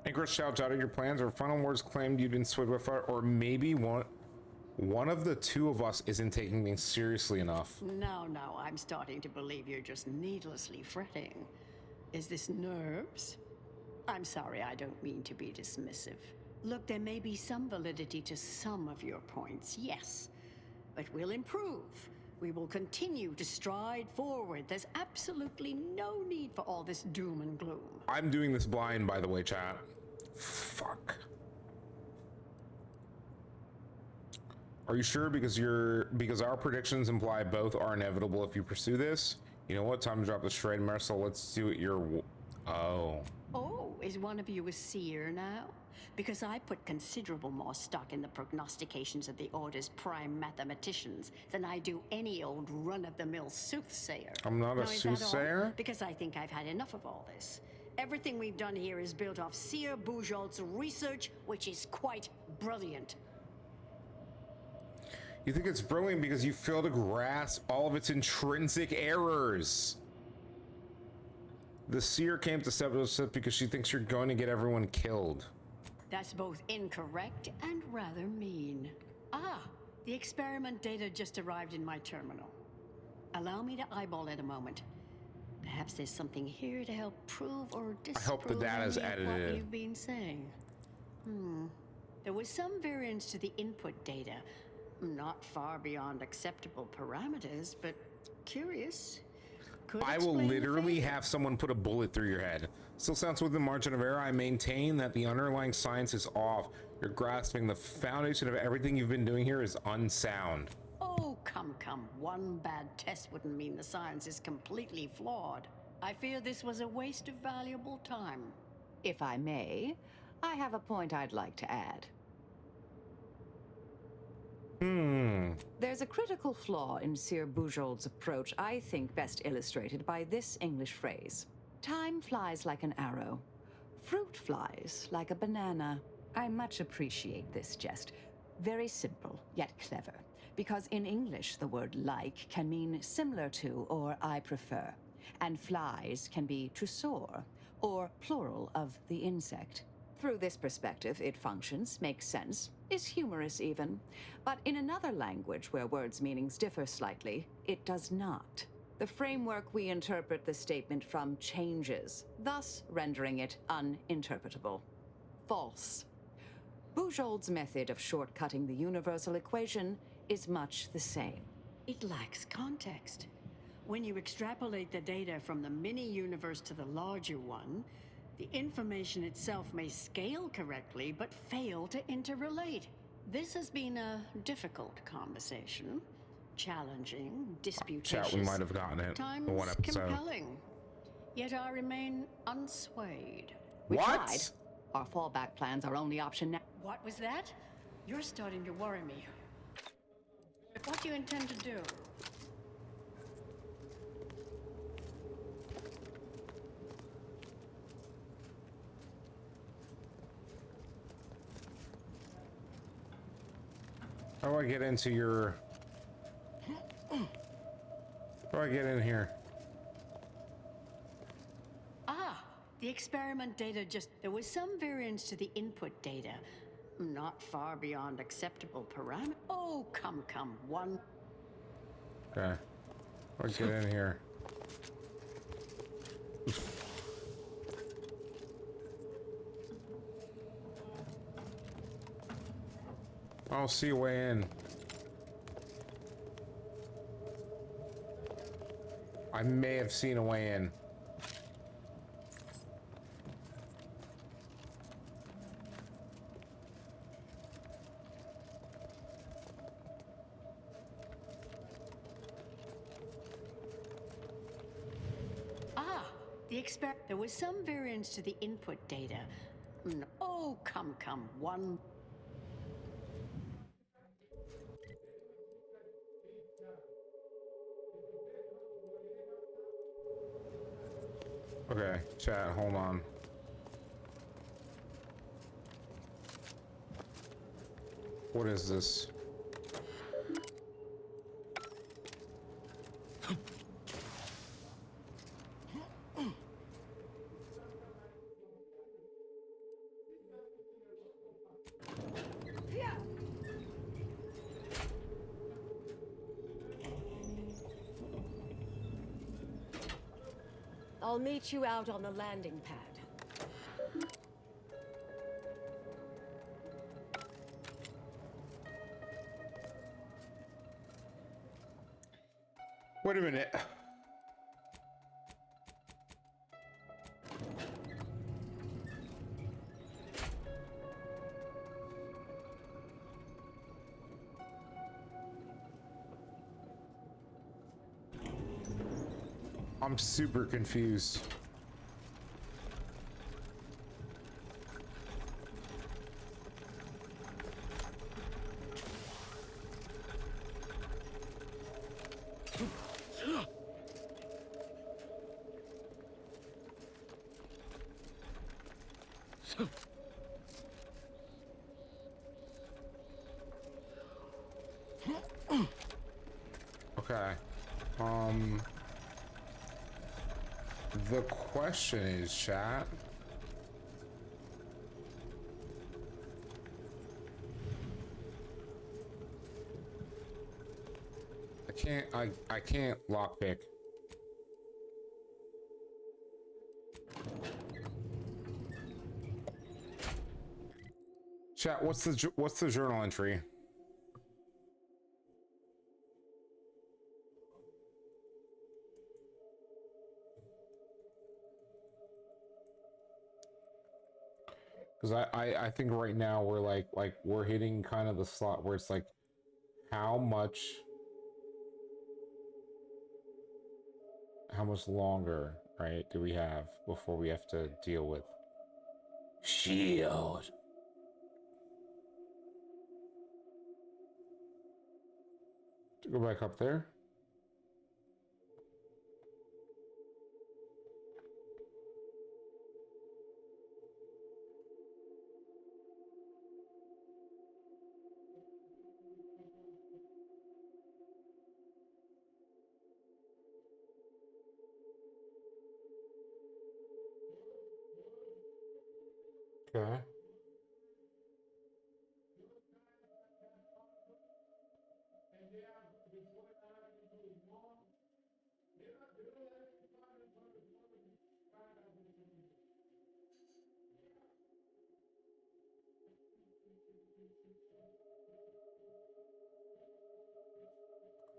Anchorage shouts out your plans, or final words claimed you didn't sway with, or maybe one of the two of us isn't taking things seriously enough. No, I'm starting to believe you're just needlessly fretting. Is this nerves? I'm sorry, I don't mean to be dismissive. Look, there may be some validity to some of your points, yes. But we'll improve. We will continue to stride forward. There's absolutely no need for all this doom and gloom. I'm doing this blind, by the way, chat. Fuck. Are you sure? Because our predictions imply both are inevitable if you pursue this. You know what? Time to drop the straight, Marcel. Let's do it your... Oh, is one of you a seer now? Because I put considerable more stock in the prognostications of the Order's prime mathematicians than I do any old run-of-the-mill soothsayer. I'm not a soothsayer? Because I think I've had enough of all this. Everything we've done here is built off Seer Bujold's research, which is quite brilliant. You think it's brilliant because you fail to grasp all of its intrinsic errors. The seer came to Septos because she thinks you're going to get everyone killed. That's both incorrect and rather mean. Ah, the experiment data just arrived in my terminal. Allow me to eyeball it a moment. Perhaps there's something here to help prove or disprove I hope the data's any of what edited. you've been saying. There was some variance to the input data. Not far beyond acceptable parameters, but Curious. Could I will explain the literally fate. have someone put a bullet through your head. Still sounds within the margin of error. I maintain that the underlying science is off. You're grasping the foundation of everything you've been doing here is unsound. Oh, come. One bad test wouldn't mean the science is completely flawed. I fear this was a waste of valuable time. If I may, I have a point I'd like to add. There's a critical flaw in Sir Bujold's approach I think best illustrated by this English phrase. Time flies like an arrow. Fruit flies like a banana. I much appreciate this jest. Very simple, yet clever. Because in English, the word like can mean similar to or I prefer. And flies can be to soar, or plural of the insect. Through this perspective, it functions, makes sense, is humorous even. But in another language where words' meanings differ slightly, it does not. The framework we interpret the statement from changes, thus rendering it uninterpretable. False. Bujold's method of shortcutting the universal equation is much the same. It lacks context. When you extrapolate the data from the mini-universe to the larger one, the information itself may scale correctly, but fail to interrelate. This has been a difficult conversation. Challenging, disputatious. Chat, we might have gotten it Times in one episode. compelling. Yet I remain unswayed. We tried. Our fallback plan's our only option now. What was that? You're starting to worry me. What do you intend to do? How do I get into your... How do I get in here? The experiment data there was some variance to the input data. Not far beyond acceptable parameters. Oh, come, one. Okay. How do I get in here? I don't see a way in. I may have seen a way in. There was some variance to the input data. Oh, come, one. Okay, chat, hold on. What is this? I'll meet you out on the landing pad. Wait a minute. I'm super confused. Okay. The question is, chat. I can't lockpick. Chat, what's the journal entry? Because I think right now we're like we're hitting kind of the slot where it's like, how much longer, right, do we have before we have to deal with shield? To go back up there. Okay.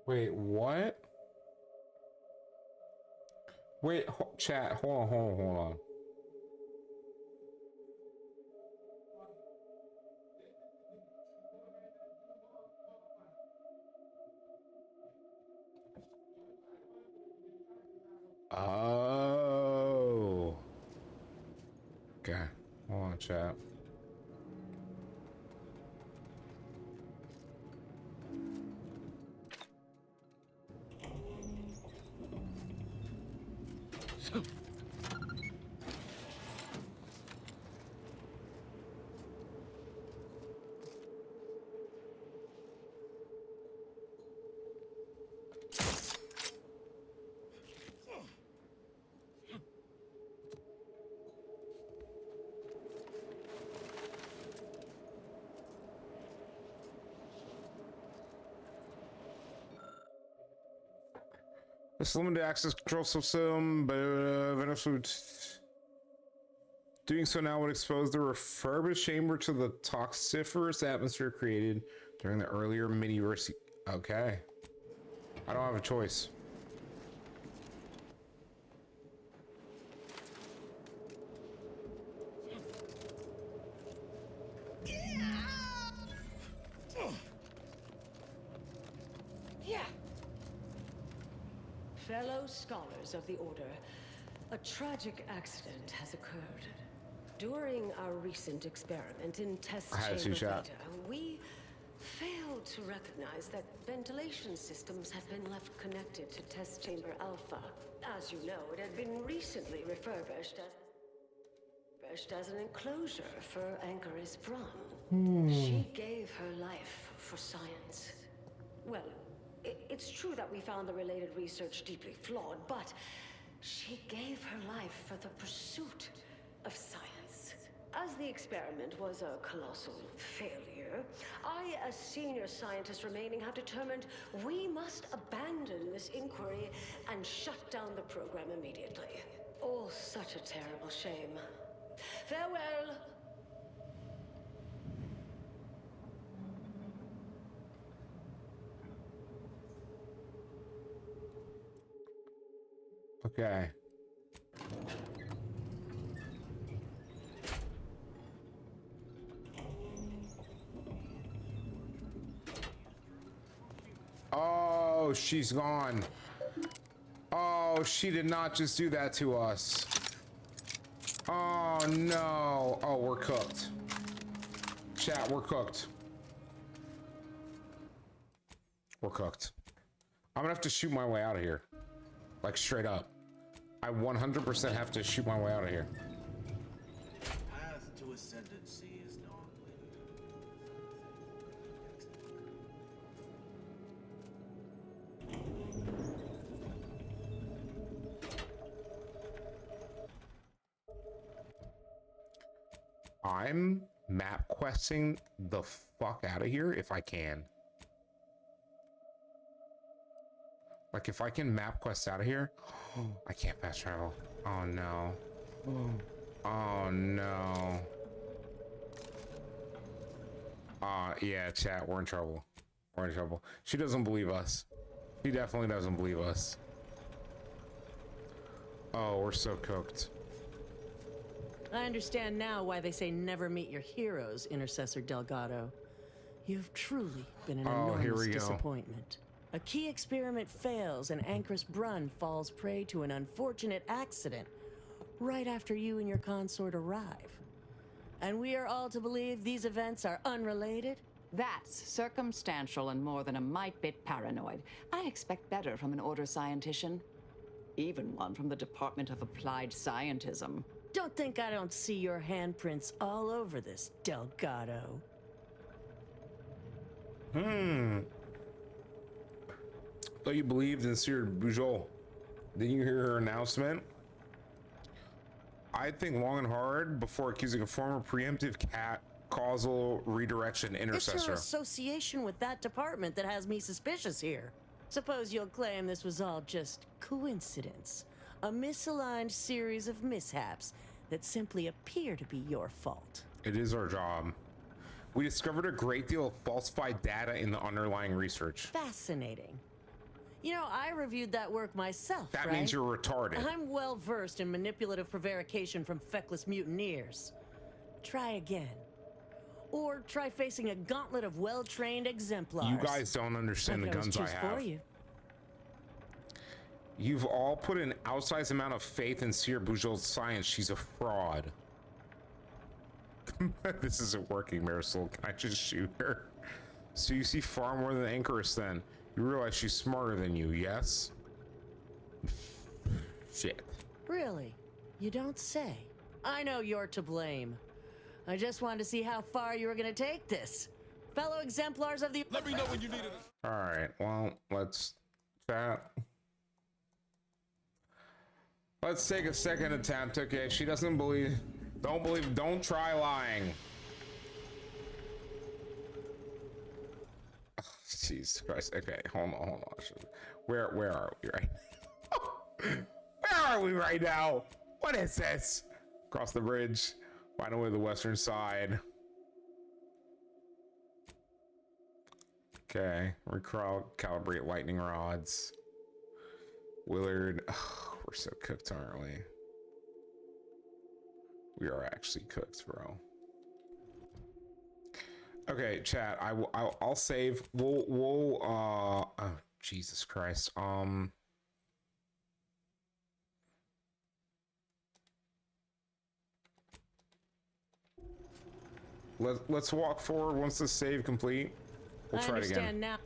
Wait, what? Wait, chat, hold on. Oh. Okay, hold on, chat. This limited access control system, but doing so now would expose the refurbished chamber to the toxiferous atmosphere created during the earlier mini-verse. Okay. I don't have a choice. Fellow scholars of the Order, a tragic accident has occurred. During our recent experiment in test chamber Beta, we failed to recognize that ventilation systems had been left connected to test chamber Alpha. As you know, it had been recently refurbished as an enclosure for Ankaris Brun. She gave her life for science. Well, it's true that we found the related research deeply flawed, but she gave her life for the pursuit of science. As the experiment was a colossal failure, I, as senior scientist remaining, have determined we must abandon this inquiry and shut down the program immediately. Oh, such a terrible shame. Farewell! Okay. Oh, she's gone. Oh, she did not just do that to us. Oh, no. Oh, we're cooked. Chat, we're cooked. We're cooked. I'm gonna have to shoot my way out of here. Like, straight up. I 100% have to shoot my way out of here. Path to ascendancy is not I'm map questing the fuck out of here if I can. Like, if I can map quest out of here, I can't fast travel. Oh no. Oh no. Yeah, chat, we're in trouble. We're in trouble. She doesn't believe us. She definitely doesn't believe us. Oh, we're so cooked. I understand now why they say never meet your heroes, Intercessor Delgado. You've truly been an enormous disappointment. A key experiment fails and Anchorus Brunn falls prey to an unfortunate accident right after you and your consort arrive. And we are all to believe these events are unrelated? That's circumstantial and more than a mite bit paranoid. I expect better from an Order scientician. Even one from the Department of Applied Scientism. Don't think I don't see your handprints all over this, Delgado. Thought you believed in Sir Bujol. Didn't you hear her announcement? I'd think long and hard before accusing a former preemptive causal redirection intercessor. It's her association with that department that has me suspicious here. Suppose you'll claim this was all just coincidence. A misaligned series of mishaps that simply appear to be your fault. It is our job. We discovered a great deal of falsified data in the underlying research. Fascinating. You know, I reviewed that work myself, That right? means you're retarded. I'm well versed in manipulative prevarication from feckless mutineers. Try again. Or try facing a gauntlet of well-trained exemplars. You guys don't understand the guns I have. For you. You've all put an outsized amount of faith in Sir Bujol's science. She's a fraud. This isn't working, Marisol. Can I just shoot her? So you see far more than Anchorus then. You realize she's smarter than you, yes? Shit. Really? You don't say. I know you're to blame. I just wanted to see how far you were gonna take this. Fellow exemplars of the— Let me know when you need it. Alright, well, let's chat. Let's take a second attempt, okay? She doesn't believe... Don't try lying. Oh, Jesus Christ. Okay, hold on. Where are we right now? Where are we right now? What is this? Cross the bridge. Find a way to the western side. Okay, recalibrate lightning rods. Willard. Oh, we're so cooked, aren't we? We are actually cooked, bro. Okay, chat. I'll save. We'll oh, Jesus Christ. Let's walk forward once the save complete. We'll try it again. Now.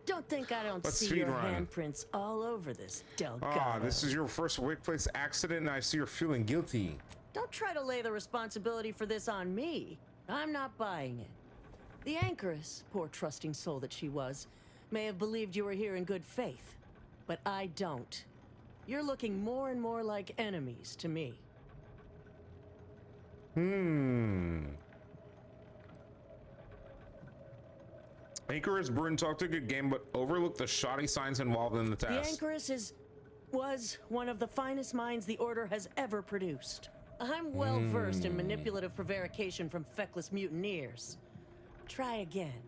Don't think I don't Let's see speed your run. handprints all over this, Delgado. Ah, this is your first workplace accident, and I see you're feeling guilty. Don't try to lay the responsibility for this on me. I'm not buying it. The Anchoress, poor trusting soul that she was, may have believed you were here in good faith, but I don't. You're looking more and more like enemies to me. Anchoress Brunn talked a good game, but overlooked the shoddy signs involved in the test. The Anchoress was one of the finest minds the Order has ever produced. I'm well versed in manipulative prevarication from feckless mutineers. Try again.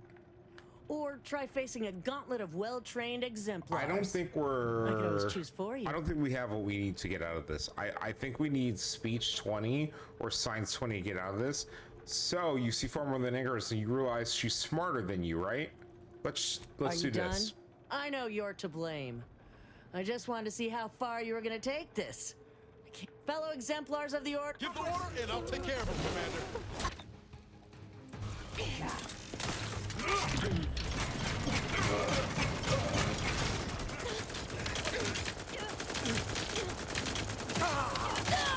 Or try facing a gauntlet of well-trained exemplars. I don't think I can always choose for you. I don't think we have what we need to get out of this. I think we need speech 20 or science 20 to get out of this. So you see far more than Anchoress and you realize she's smarter than you, right? Let's do this. Done? I know you're to blame. I just wanted to see how far you were gonna take this. Fellow exemplars of the Order. Give the order and I'll take care of him,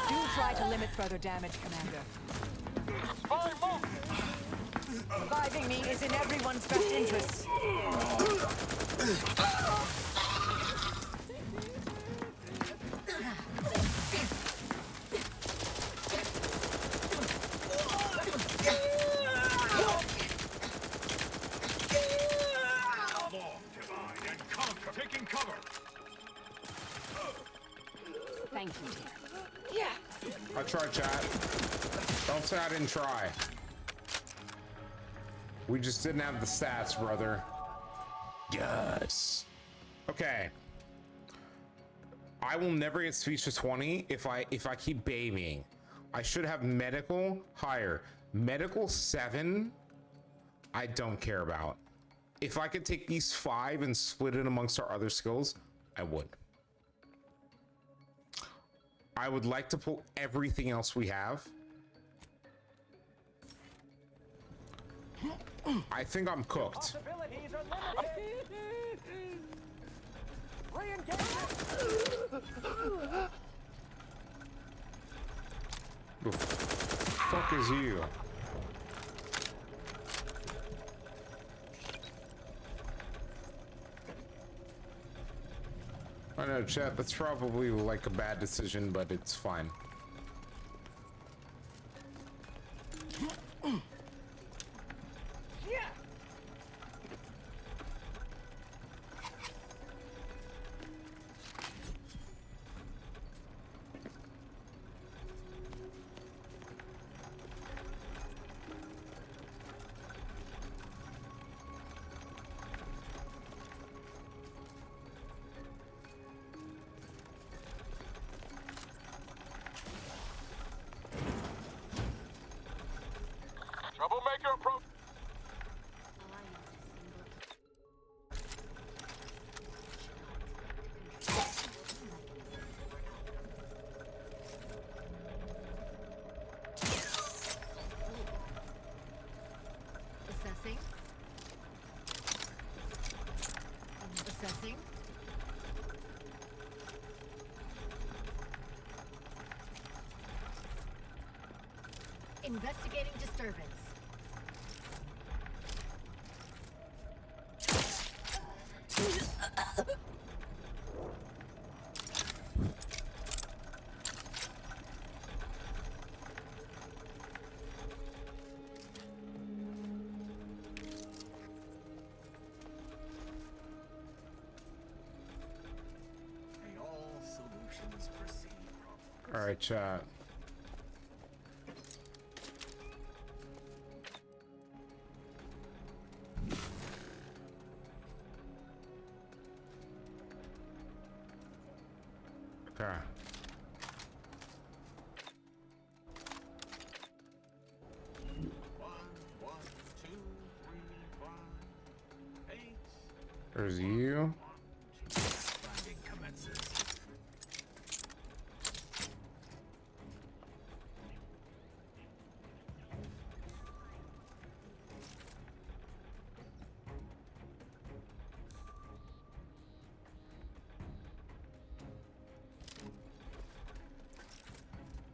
Do try to limit further damage, Commander. Reviving me is in everyone's best interests. Taking cover. Thank you, dear. I tried, chat. Don't say I didn't try. We just didn't have the stats, brother. Yes. Okay. I will never get speech to 20 if I keep babying. I should have medical higher. Medical 7, I don't care about. If I could take these 5 and split it amongst our other skills, I would. I would like to pull everything else we have. I think I'm cooked. The fuck is you? I know, chat, that's probably like a bad decision, but it's fine. Troublemaker approach. Assessing. Assessing. Investigating disturbance. May all solutions precede problems. All right, chat. Okay. There's you. Grinding commences.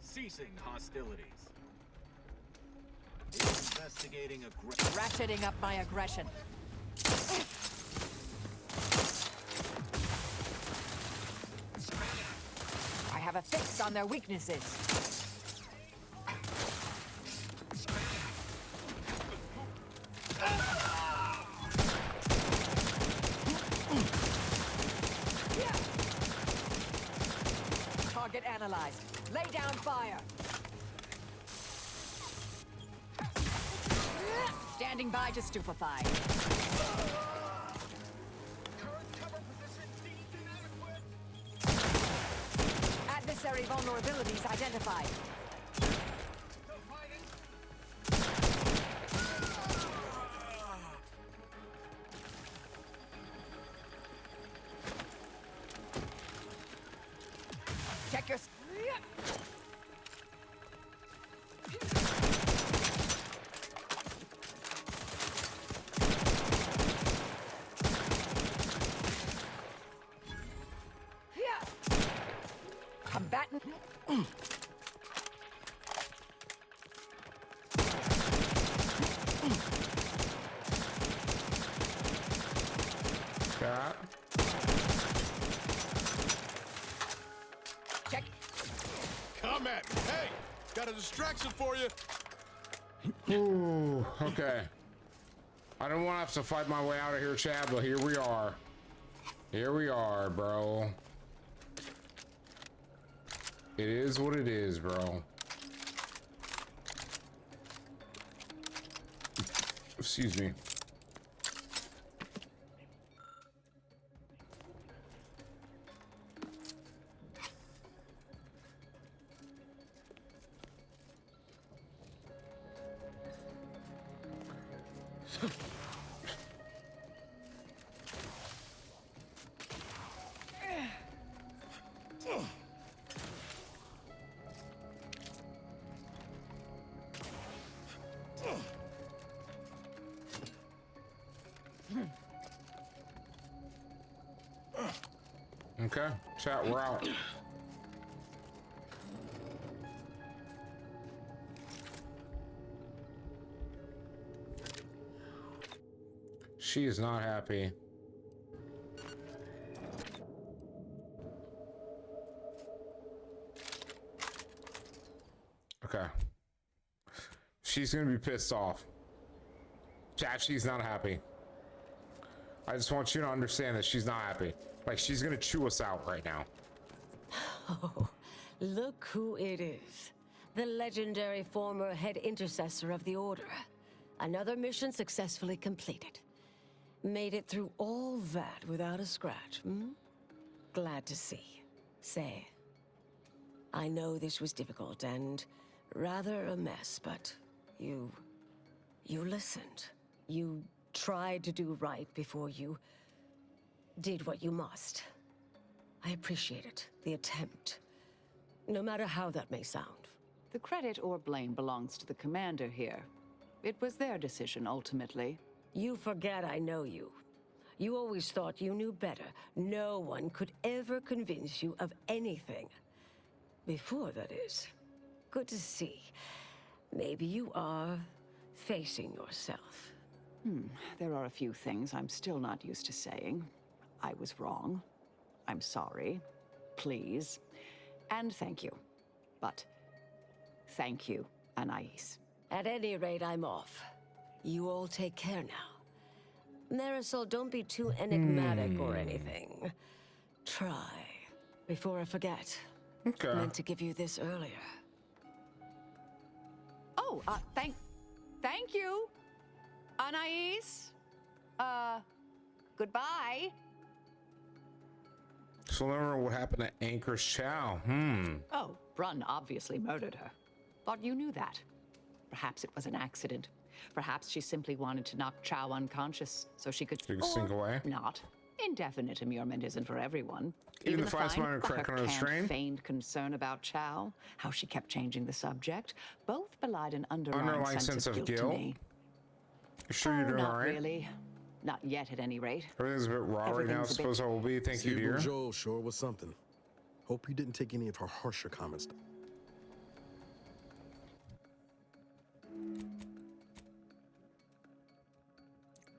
Ceasing hostilities. Investigating aggression. Ratcheting up my aggression. I have a fix on their weaknesses. Target analyzed. Lay down fire. Standing by to stupefy. Adversary vulnerabilities identified. Check your... Combatant. Cat. Check. Come at me. Hey, got a distraction for you. Ooh, okay. I don't want to have to fight my way out of here, Chad, but here we are. Here we are, bro. It is what it is, bro. Excuse me. Okay, chat, we're out. She is not happy. Okay. She's gonna be pissed off. Chat, she's not happy. I just want you to understand that she's not happy. Like, she's gonna chew us out right now. Oh, look who it is. The legendary former head intercessor of the Order. Another mission successfully completed. Made it through all that without a scratch, hmm? Glad to see. Say, I know this was difficult and rather a mess, but you listened. You tried to do right before you did what you must. I appreciate it, the attempt. No matter how that may sound. The credit or blame belongs to the commander here. It was their decision, ultimately. You forget I know you. You always thought you knew better. No one could ever convince you of anything. Before, that is. Good to see. Maybe you are facing yourself. There are a few things I'm still not used to saying. I was wrong. I'm sorry. Please. And thank you. But thank you, Anais. At any rate, I'm off. You all take care now. Marisol, don't be too enigmatic or anything. Try. Before I forget. Okay. I meant to give you this earlier. Oh, thank you, Anais. Goodbye. So remember what happened to Anchor's Chow. Oh, Brunn obviously murdered her. Thought you knew that. Perhaps it was an accident. Perhaps she simply wanted to knock Chow unconscious so she could sink away. Not. Indefinite immurement isn't for everyone. Even the fine spine but crack her on the strain. feigned concern about Chow, how she kept changing the subject, both belied an underlying sense of guilt to me. You sure you're doing not all right? Really. Not yet, at any rate. Everything's a bit raw right now. I suppose I will be. Thank you, dear. Joel sure was something. Hope you didn't take any of her harsher comments.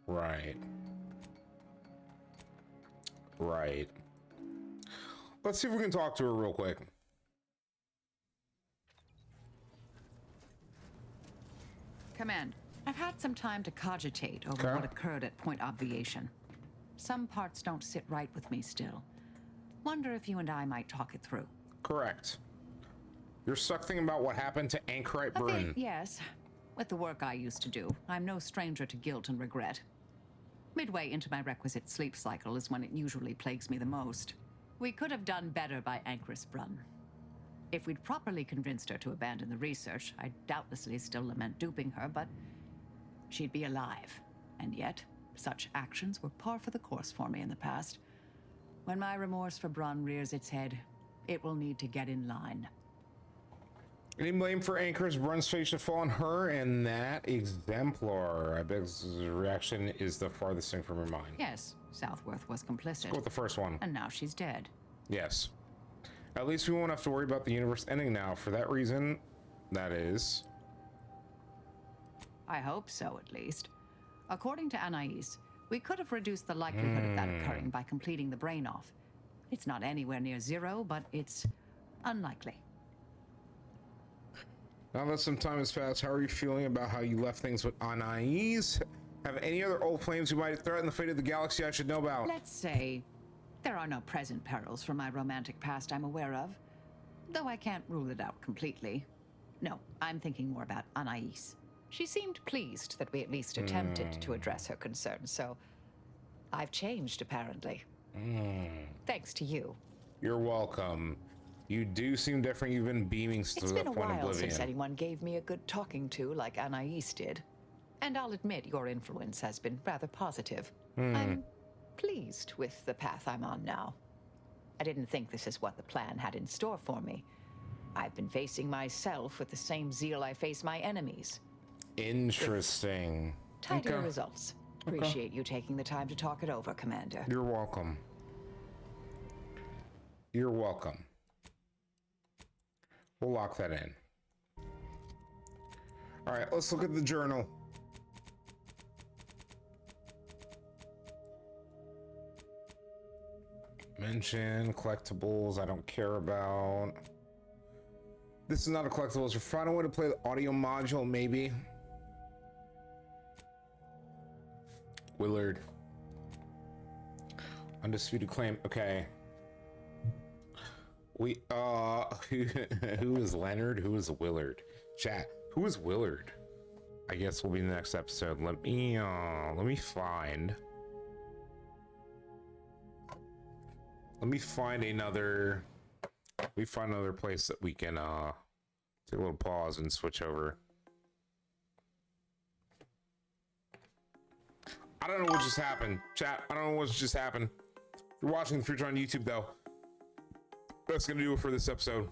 Right. Right. Let's see if we can talk to her real quick. Command, I've had some time to cogitate over what occurred at Point Obviation. Some parts don't sit right with me still. Wonder if you and I might talk it through. Correct. You're stuck thinking about what happened to Anchorite Brunn. Yes. With the work I used to do, I'm no stranger to guilt and regret. Midway into my requisite sleep cycle is when it usually plagues me the most. We could have done better by Anchorite Brunn. If we'd properly convinced her to abandon the research, I'd doubtlessly still lament duping her, but she'd be alive. And yet, such actions were par for the course for me in the past. When my remorse for Brunn rears its head, it will need to get in line. Any blame for Anchor's Brunn's fate should fall on her and that exemplar. I bet his reaction is the farthest thing from her mind. Yes, Southworth was complicit. Let's go with the first one. And now she's dead. Yes. At least we won't have to worry about the universe ending now. For that reason, that is. I hope so, at least. According to Anais, we could have reduced the likelihood of that occurring by completing the brain off. It's not anywhere near zero, but it's unlikely. Now that some time has passed, how are you feeling about how you left things with Anais? Have any other old flames who might threaten the fate of the galaxy I should know about? Let's say there are no present perils from my romantic past I'm aware of, though I can't rule it out completely. No, I'm thinking more about Anais. She seemed pleased that we at least attempted to address her concerns, so I've changed, apparently. Thanks to you. You're welcome. You do seem different. You've been beaming to It's the been a point of while oblivion. since anyone gave me a good talking to like Anais did. And I'll admit your influence has been rather positive. I'm pleased with the path I'm on now. I didn't think this is what the plan had in store for me. I've been facing myself with the same zeal I face my enemies. Interesting. Tidier results. Appreciate you taking the time to talk it over, Commander. You're welcome. You're welcome. We'll lock that in. All right, let's look at the journal. Mention collectibles I don't care about. This is not a collectible. It's a final way to play the audio module, maybe. Willard. Undisputed claim. Okay. We who is Leonard? Who is Willard? Chat. Who is Willard? I guess will be the next episode. Let me find. Let me find another. We find another place that we can take a little pause and switch over. I don't know what just happened, chat. I don't know what just happened. If you're watching the future on YouTube, though, that's gonna do it for this episode.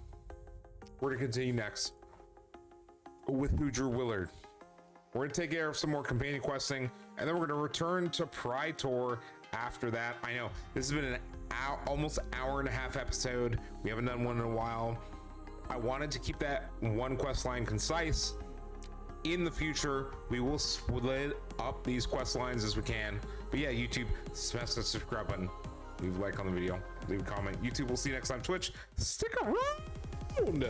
We're gonna continue next with Who Drew Willard. We're gonna take care of some more companion questing, and then we're gonna return to Praetor after that. I know this has been an almost hour and a half episode. We haven't done one in a while. I wanted to keep that one quest line concise. In the future, we will split up these quest lines as we can. But yeah, YouTube, smash that subscribe button, leave a like on the video, leave a comment. YouTube, we'll see you next time. Twitch, stick around.